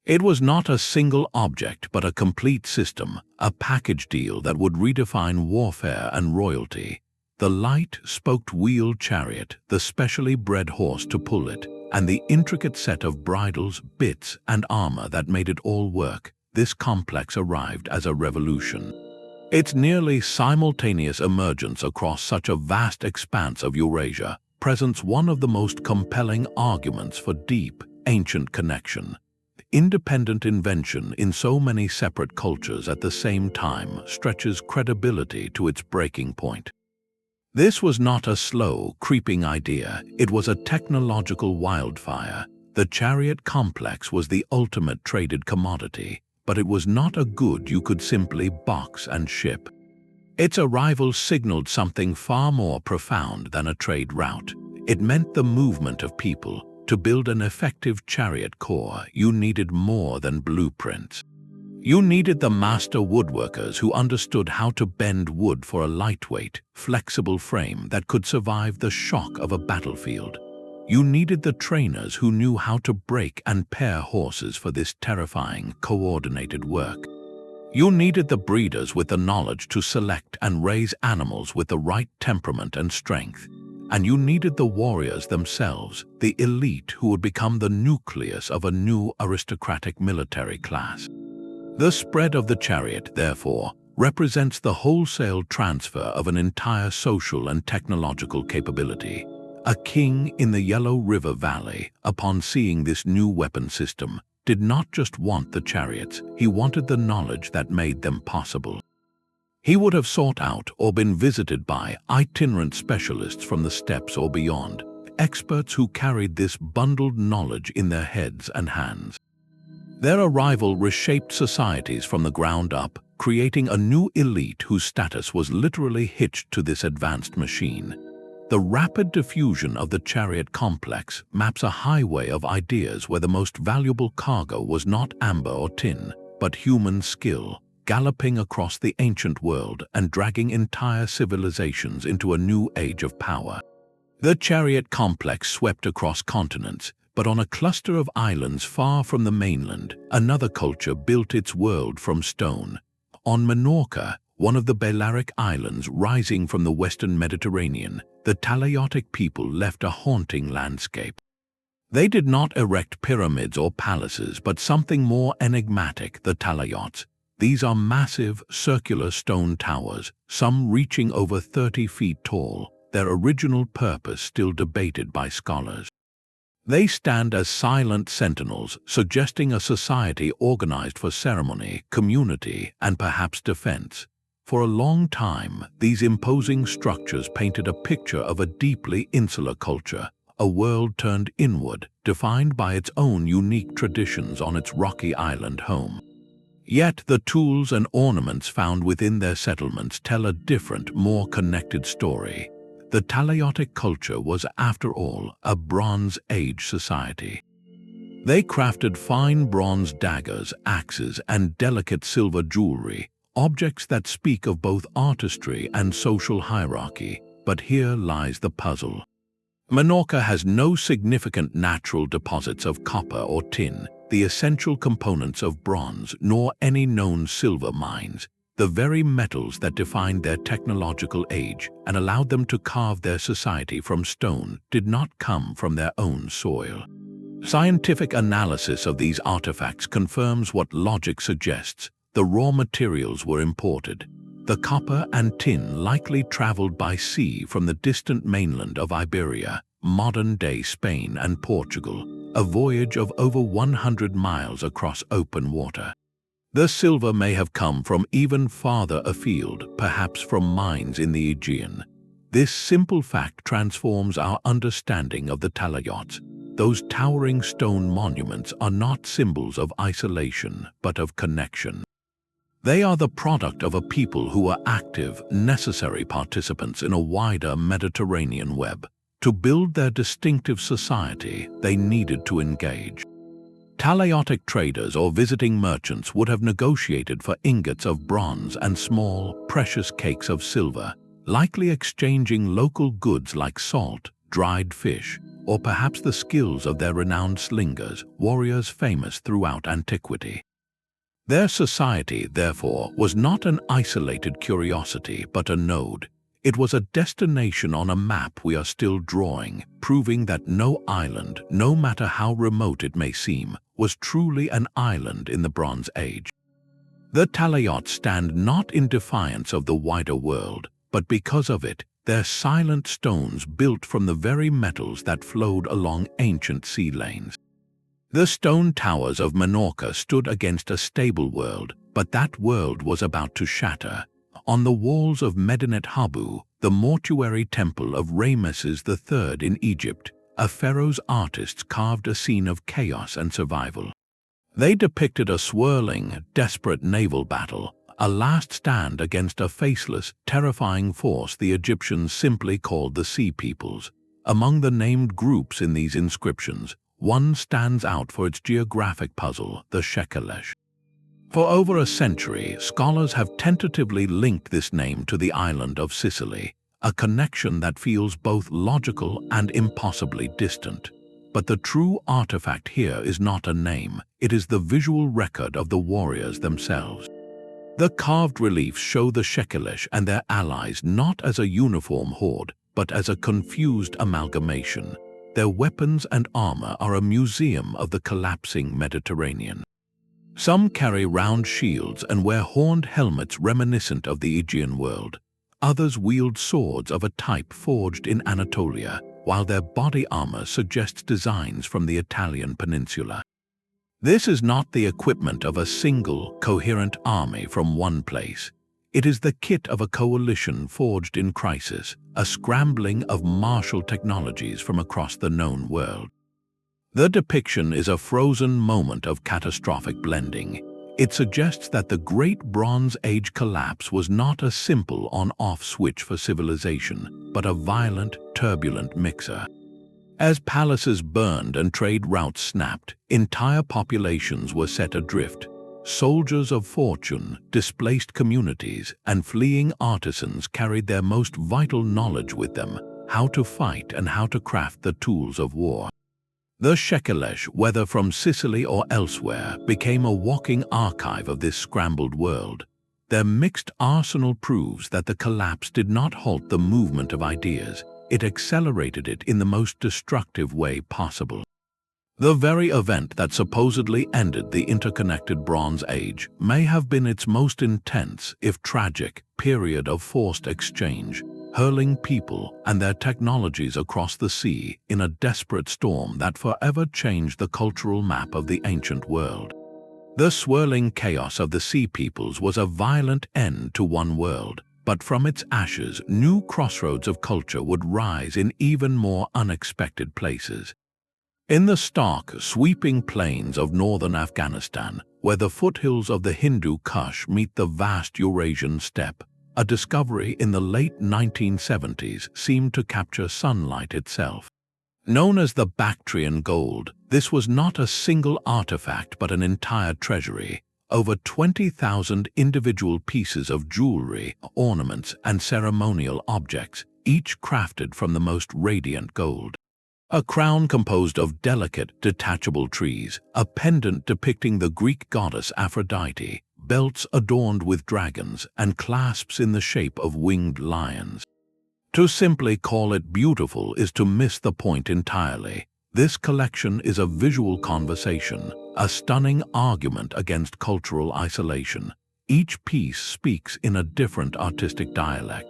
It was not a single object but a complete system, a package deal that would redefine warfare and royalty. The light, spoked-wheeled chariot, the specially bred horse to pull it, and the intricate set of bridles, bits, and armor that made it all work, this complex arrived as a revolution. Its nearly simultaneous emergence across such a vast expanse of Eurasia presents one of the most compelling arguments for deep, ancient connection. Independent invention in so many separate cultures at the same time stretches credibility to its breaking point. This was not a slow, creeping idea, it was a technological wildfire. The chariot complex was the ultimate traded commodity, but it was not a good you could simply box and ship. Its arrival signaled something far more profound than a trade route. It meant the movement of people. To build an effective chariot core, you needed more than blueprints. You needed the master woodworkers who understood how to bend wood for a lightweight, flexible frame that could survive the shock of a battlefield. You needed the trainers who knew how to break and pair horses for this terrifying, coordinated work. You needed the breeders with the knowledge to select and raise animals with the right temperament and strength. And you needed the warriors themselves, the elite who would become the nucleus of a new aristocratic military class. The spread of the chariot, therefore, represents the wholesale transfer of an entire social and technological capability. A king in the Yellow River Valley, upon seeing this new weapon system, did not just want the chariots, he wanted the knowledge that made them possible. He would have sought out or been visited by itinerant specialists from the steppes or beyond, experts who carried this bundled knowledge in their heads and hands. Their arrival reshaped societies from the ground up, creating a new elite whose status was literally hitched to this advanced machine. The rapid diffusion of the chariot complex maps a highway of ideas where the most valuable cargo was not amber or tin, but human skill, galloping across the ancient world and dragging entire civilizations into a new age of power. The chariot complex swept across continents, but on a cluster of islands far from the mainland, another culture built its world from stone. On Minorca, one of the Balearic Islands rising from the western Mediterranean, the Talaiotic people left a haunting landscape. They did not erect pyramids or palaces, but something more enigmatic, the Talaiots. These are massive, circular stone towers, some reaching over 30 feet tall, their original purpose still debated by scholars. They stand as silent sentinels, suggesting a society organized for ceremony, community, and perhaps defense. For a long time, these imposing structures painted a picture of a deeply insular culture, a world turned inward, defined by its own unique traditions on its rocky island home. Yet the tools and ornaments found within their settlements tell a different, more connected story. The Talaiotic culture was, after all, a Bronze Age society. They crafted fine bronze daggers, axes, and delicate silver jewelry, objects that speak of both artistry and social hierarchy. But here lies the puzzle. Minorca has no significant natural deposits of copper or tin, the essential components of bronze, nor any known silver mines, the very metals that defined their technological age and allowed them to carve their society from stone did not come from their own soil. Scientific analysis of these artifacts confirms what logic suggests. The raw materials were imported. The copper and tin likely traveled by sea from the distant mainland of Iberia, modern-day Spain and Portugal, a voyage of over 100 miles across open water. The silver may have come from even farther afield, perhaps from mines in the Aegean. This simple fact transforms our understanding of the Talaiots. Those towering stone monuments are not symbols of isolation, but of connection. They are the product of a people who were active, necessary participants in a wider Mediterranean web. To build their distinctive society, they needed to engage. Talaiotic traders or visiting merchants would have negotiated for ingots of bronze and small, precious cakes of silver, likely exchanging local goods like salt, dried fish, or perhaps the skills of their renowned slingers, warriors famous throughout antiquity. Their society, therefore, was not an isolated curiosity, but a node. It was a destination on a map we are still drawing, proving that no island, no matter how remote it may seem, was truly an island in the Bronze Age. The Talaiots stand not in defiance of the wider world, but because of it. Their silent stones built from the very metals that flowed along ancient sea lanes. The stone towers of Minorca stood against a stable world, but that world was about to shatter. On the walls of Medinet Habu, the mortuary temple of Rameses III in Egypt, a pharaoh's artists carved a scene of chaos and survival. They depicted a swirling, desperate naval battle, a last stand against a faceless, terrifying force the Egyptians simply called the Sea Peoples. Among the named groups in these inscriptions, one stands out for its geographic puzzle, the Shekelesh. For over a century, scholars have tentatively linked this name to the island of Sicily, a connection that feels both logical and impossibly distant. But the true artifact here is not a name, it is the visual record of the warriors themselves. The carved reliefs show the Shekelesh and their allies not as a uniform horde, but as a confused amalgamation. Their weapons and armor are a museum of the collapsing Mediterranean. Some carry round shields and wear horned helmets reminiscent of the Aegean world. Others wield swords of a type forged in Anatolia, while their body armor suggests designs from the Italian peninsula. This is not the equipment of a single, coherent army from one place. It is the kit of a coalition forged in crisis, a scrambling of martial technologies from across the known world. The depiction is a frozen moment of catastrophic blending. It suggests that the Great Bronze Age collapse was not a simple on-off switch for civilization, but a violent, turbulent mixer. As palaces burned and trade routes snapped, entire populations were set adrift. Soldiers of fortune, displaced communities, and fleeing artisans carried their most vital knowledge with them, how to fight and how to craft the tools of war. The Shekelesh, whether from Sicily or elsewhere, became a walking archive of this scrambled world. Their mixed arsenal proves that the collapse did not halt the movement of ideas. It accelerated it in the most destructive way possible. The very event that supposedly ended the interconnected Bronze Age may have been its most intense, if tragic, period of forced exchange, hurling people and their technologies across the sea in a desperate storm that forever changed the cultural map of the ancient world. The swirling chaos of the Sea Peoples was a violent end to one world, but from its ashes, new crossroads of culture would rise in even more unexpected places. In the stark, sweeping plains of northern Afghanistan, where the foothills of the Hindu Kush meet the vast Eurasian steppe, a discovery in the late 1970s seemed to capture sunlight itself. Known as the Bactrian gold, this was not a single artifact but an entire treasury. Over 20,000 individual pieces of jewelry, ornaments, and ceremonial objects, each crafted from the most radiant gold. A crown composed of delicate, detachable trees, a pendant depicting the Greek goddess Aphrodite, belts adorned with dragons, and clasps in the shape of winged lions. To simply call it beautiful is to miss the point entirely. This collection is a visual conversation, a stunning argument against cultural isolation. Each piece speaks in a different artistic dialect.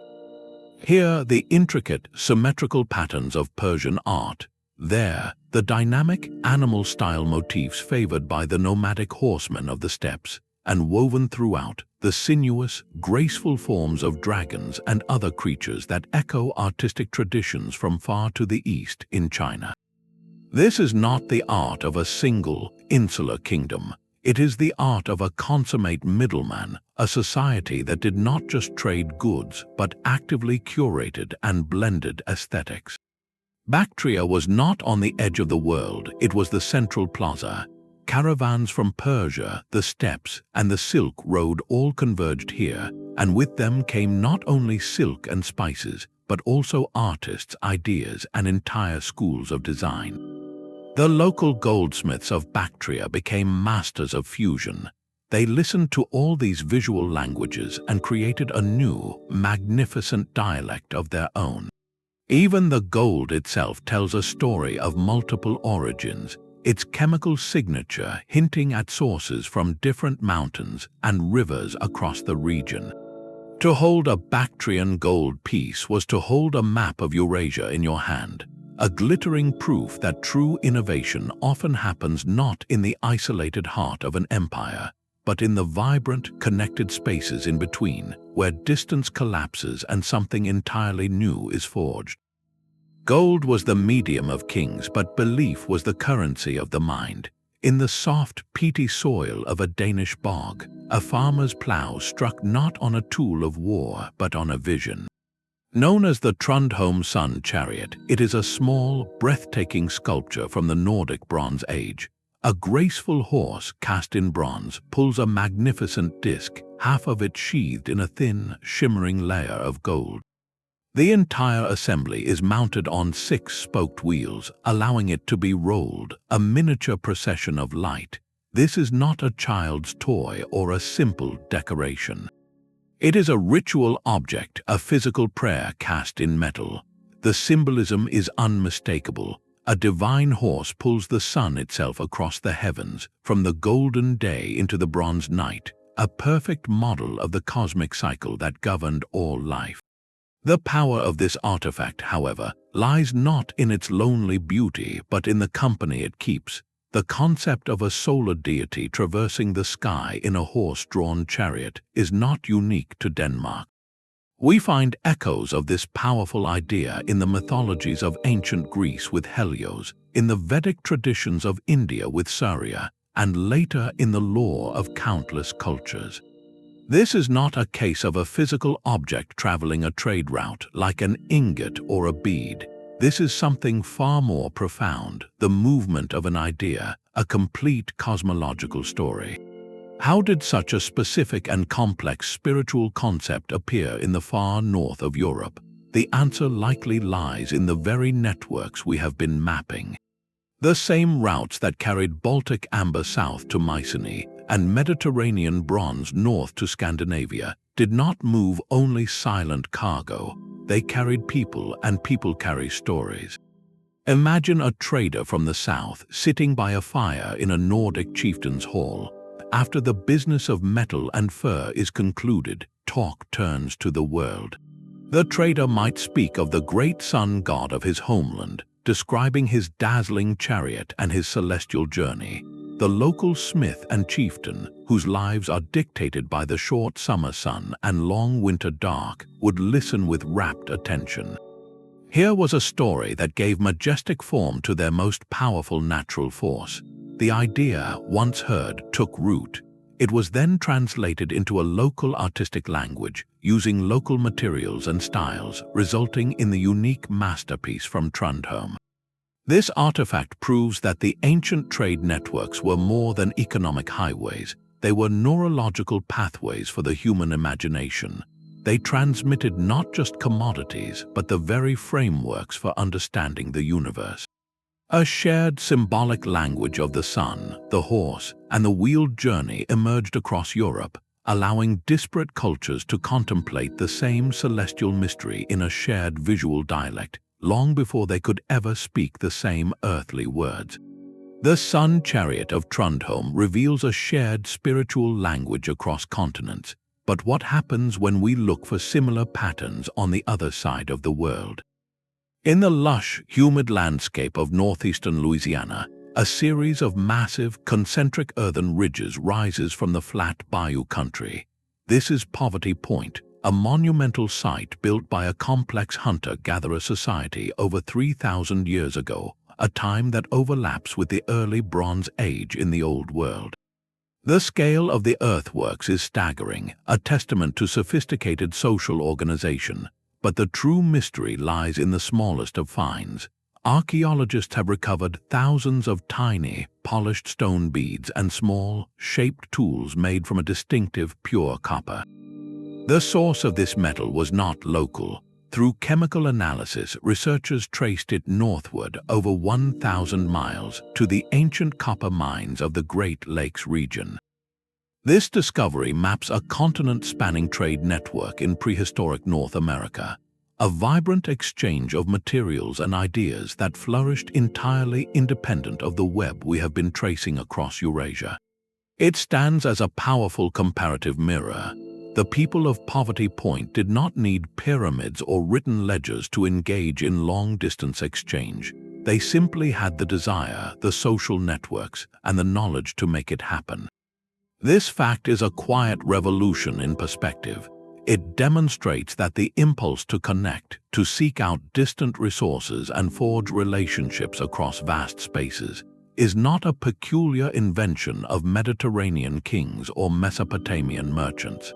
Here, the intricate, symmetrical patterns of Persian art. There, the dynamic, animal-style motifs favored by the nomadic horsemen of the steppes, and woven throughout, the sinuous, graceful forms of dragons and other creatures that echo artistic traditions from far to the east in China. This is not the art of a single, insular kingdom. It is the art of a consummate middleman, a society that did not just trade goods, but actively curated and blended aesthetics. Bactria was not on the edge of the world, it was the central plaza. Caravans from Persia, the steppes, and the Silk Road all converged here, and with them came not only silk and spices, but also artists, ideas, and entire schools of design. The local goldsmiths of Bactria became masters of fusion. They listened to all these visual languages and created a new, magnificent dialect of their own. Even the gold itself tells a story of multiple origins, its chemical signature hinting at sources from different mountains and rivers across the region. To hold a Bactrian gold piece was to hold a map of Eurasia in your hand, a glittering proof that true innovation often happens not in the isolated heart of an empire, but in the vibrant, connected spaces in between, where distance collapses and something entirely new is forged. Gold was the medium of kings, but belief was the currency of the mind. In the soft, peaty soil of a Danish bog, a farmer's plough struck not on a tool of war, but on a vision. Known as the Trundholm Sun Chariot, it is a small, breathtaking sculpture from the Nordic Bronze Age. A graceful horse cast in bronze pulls a magnificent disc, half of it sheathed in a thin, shimmering layer of gold. The entire assembly is mounted on 6 spoked wheels, allowing it to be rolled, a miniature procession of light. This is not a child's toy or a simple decoration. It is a ritual object, a physical prayer cast in metal. The symbolism is unmistakable. A divine horse pulls the sun itself across the heavens, from the golden day into the bronze night, a perfect model of the cosmic cycle that governed all life. The power of this artifact, however, lies not in its lonely beauty but in the company it keeps. The concept of a solar deity traversing the sky in a horse-drawn chariot is not unique to Denmark. We find echoes of this powerful idea in the mythologies of ancient Greece with Helios, in the Vedic traditions of India with Surya, and later in the lore of countless cultures. This is not a case of a physical object traveling a trade route like an ingot or a bead. This is something far more profound, the movement of an idea, a complete cosmological story. How did such a specific and complex spiritual concept appear in the far north of Europe? The answer likely lies in the very networks we have been mapping. The same routes that carried Baltic amber south to Mycenaean and Mediterranean bronze north to Scandinavia did not move only silent cargo. They carried people, and people carry stories. Imagine a trader from the south sitting by a fire in a Nordic chieftain's hall. After the business of metal and fur is concluded, talk turns to the world. The trader might speak of the great sun god of his homeland, describing his dazzling chariot and his celestial journey. The local smith and chieftain, whose lives are dictated by the short summer sun and long winter dark, would listen with rapt attention. Here was a story that gave majestic form to their most powerful natural force. The idea, once heard, took root. It was then translated into a local artistic language, using local materials and styles, resulting in the unique masterpiece from Trundholm. This artifact proves that the ancient trade networks were more than economic highways. They were neurological pathways for the human imagination. They transmitted not just commodities, but the very frameworks for understanding the universe. A shared symbolic language of the sun, the horse, and the wheeled journey emerged across Europe, allowing disparate cultures to contemplate the same celestial mystery in a shared visual dialect, long before they could ever speak the same earthly words. The Sun Chariot of Trundholm reveals a shared spiritual language across continents. But what happens when we look for similar patterns on the other side of the world? In the lush, humid landscape of northeastern Louisiana, a series of massive, concentric earthen ridges rises from the flat bayou country. This is Pottery Point, a monumental site built by a complex hunter-gatherer society over 3,000 years ago, a time that overlaps with the early Bronze Age in the Old World. The scale of the earthworks is staggering, a testament to sophisticated social organization, but the true mystery lies in the smallest of finds. Archaeologists have recovered thousands of tiny, polished stone beads and small, shaped tools made from a distinctive, pure copper. The source of this metal was not local. Through chemical analysis, researchers traced it northward over 1,000 miles to the ancient copper mines of the Great Lakes region. This discovery maps a continent-spanning trade network in prehistoric North America, a vibrant exchange of materials and ideas that flourished entirely independent of the web we have been tracing across Eurasia. It stands as a powerful comparative mirror. The people of Pottery Point did not need pyramids or written ledgers to engage in long-distance exchange. They simply had the desire, the social networks, and the knowledge to make it happen. This fact is a quiet revolution in perspective. It demonstrates that the impulse to connect, to seek out distant resources and forge relationships across vast spaces, is not a peculiar invention of Mediterranean kings or Mesopotamian merchants.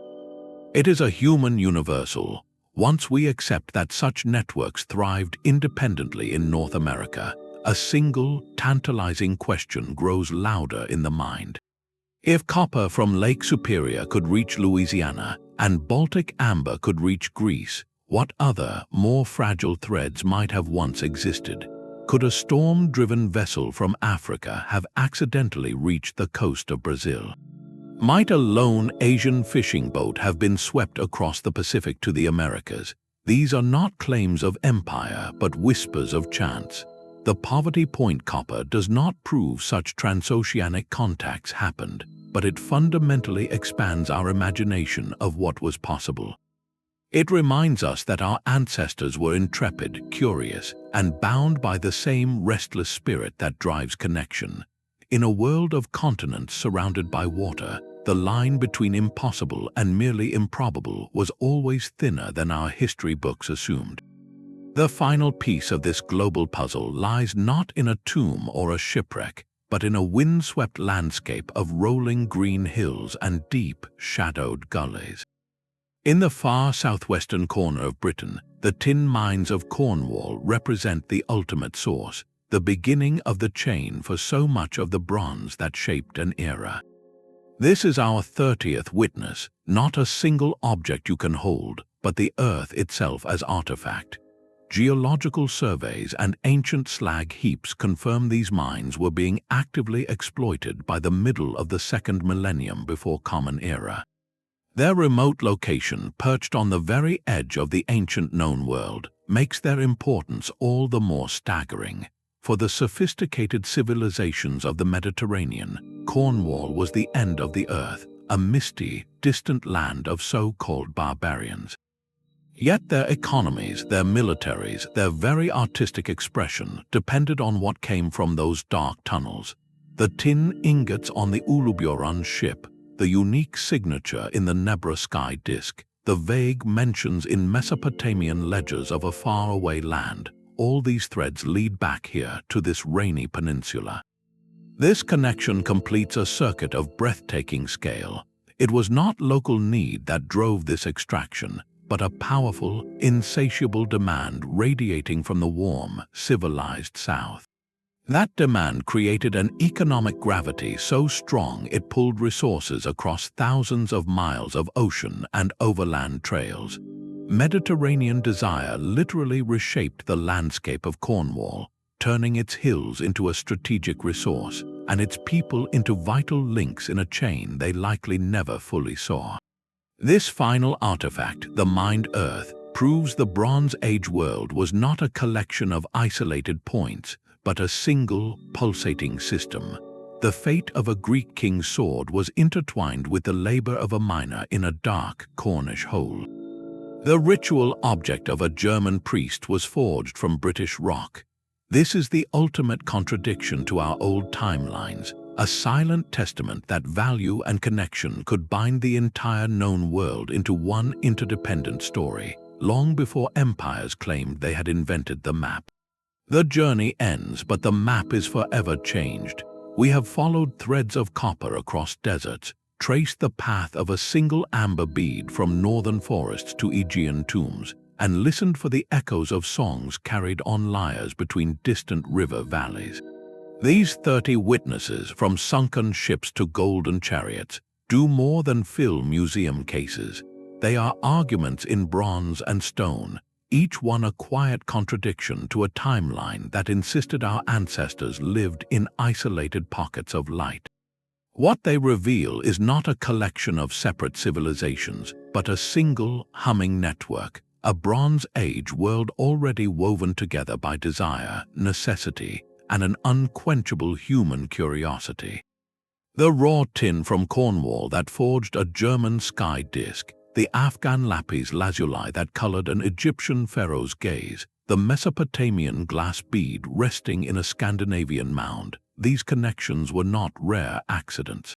It is a human universal. Once we accept that such networks thrived independently in North America, a single, tantalizing question grows louder in the mind. If copper from Lake Superior could reach Louisiana, and Baltic amber could reach Greece, what other, more fragile threads might have once existed? Could a storm-driven vessel from Africa have accidentally reached the coast of Brazil? Might a lone Asian fishing boat have been swept across the Pacific to the Americas? These are not claims of empire, but whispers of chance. The Pottery Point copper does not prove such transoceanic contacts happened, but it fundamentally expands our imagination of what was possible. It reminds us that our ancestors were intrepid, curious, and bound by the same restless spirit that drives connection. In a world of continents surrounded by water, the line between impossible and merely improbable was always thinner than our history books assumed. The final piece of this global puzzle lies not in a tomb or a shipwreck, but in a windswept landscape of rolling green hills and deep, shadowed gullies. In the far southwestern corner of Britain, the tin mines of Cornwall represent the ultimate source, the beginning of the chain for so much of the bronze that shaped an era. This is our 30th witness, not a single object you can hold, but the earth itself as artifact. Geological surveys and ancient slag heaps confirm these mines were being actively exploited by the middle of the second millennium before Common Era. Their remote location, perched on the very edge of the ancient known world, makes their importance all the more staggering. For the sophisticated civilizations of the Mediterranean, Cornwall was the end of the earth, a misty, distant land of so-called barbarians. Yet their economies, their militaries, their very artistic expression depended on what came from those dark tunnels. The tin ingots on the Uluburun ship, the unique signature in the Nebra Sky Disk, the vague mentions in Mesopotamian ledgers of a faraway land, all these threads lead back here to this rainy peninsula. This connection completes a circuit of breathtaking scale. It was not local need that drove this extraction, but a powerful, insatiable demand radiating from the warm, civilized south. That demand created an economic gravity so strong it pulled resources across thousands of miles of ocean and overland trails. Mediterranean desire literally reshaped the landscape of Cornwall, turning its hills into a strategic resource and its people into vital links in a chain they likely never fully saw. This final artifact, the mined earth, proves the Bronze Age world was not a collection of isolated points, but a single, pulsating system. The fate of a Greek king's sword was intertwined with the labor of a miner in a dark Cornish hole. The ritual object of a German priest was forged from British rock. This is the ultimate contradiction to our old timelines, a silent testament that value and connection could bind the entire known world into one interdependent story, long before empires claimed they had invented the map. The journey ends, but the map is forever changed. We have followed threads of copper across deserts, traced the path of a single amber bead from northern forests to Aegean tombs, and listened for the echoes of songs carried on lyres between distant river valleys. These 30 witnesses, from sunken ships to golden chariots, do more than fill museum cases. They are arguments in bronze and stone, each one a quiet contradiction to a timeline that insisted our ancestors lived in isolated pockets of light. What they reveal is not a collection of separate civilizations, but a single, humming network, a Bronze Age world already woven together by desire, necessity, and an unquenchable human curiosity. The raw tin from Cornwall that forged a German sky disk, the Afghan lapis lazuli that colored an Egyptian pharaoh's gaze, the Mesopotamian glass bead resting in a Scandinavian mound, these connections were not rare accidents.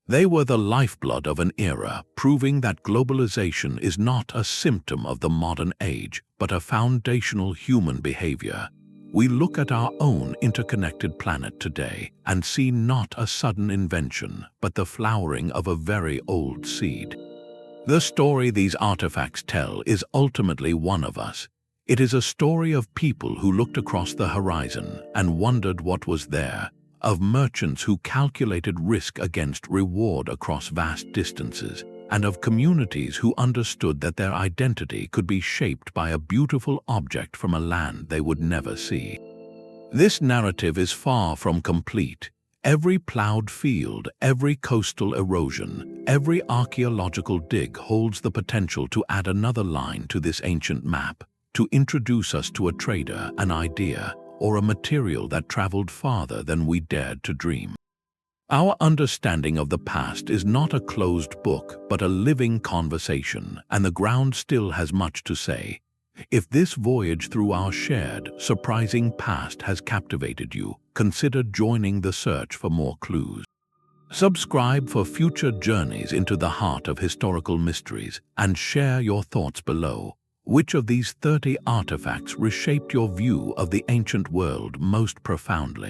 They were the lifeblood of an era, proving that globalization is not a symptom of the modern age, but a foundational human behavior. We look at our own interconnected planet today and see not a sudden invention, but the flowering of a very old seed. The story these artifacts tell is ultimately one of us. It is a story of people who looked across the horizon and wondered what was there, of merchants who calculated risk against reward across vast distances, and of communities who understood that their identity could be shaped by a beautiful object from a land they would never see. This narrative is far from complete. Every plowed field, every coastal erosion, every archaeological dig holds the potential to add another line to this ancient map, to introduce us to a trader, an idea, or a material that traveled farther than we dared to dream. Our understanding of the past is not a closed book, but a living conversation, and the ground still has much to say. If this voyage through our shared, surprising past has captivated you, consider joining the search for more clues. Subscribe for future journeys into the heart of historical mysteries, and share your thoughts below. Which of these 30 artifacts reshaped your view of the ancient world most profoundly?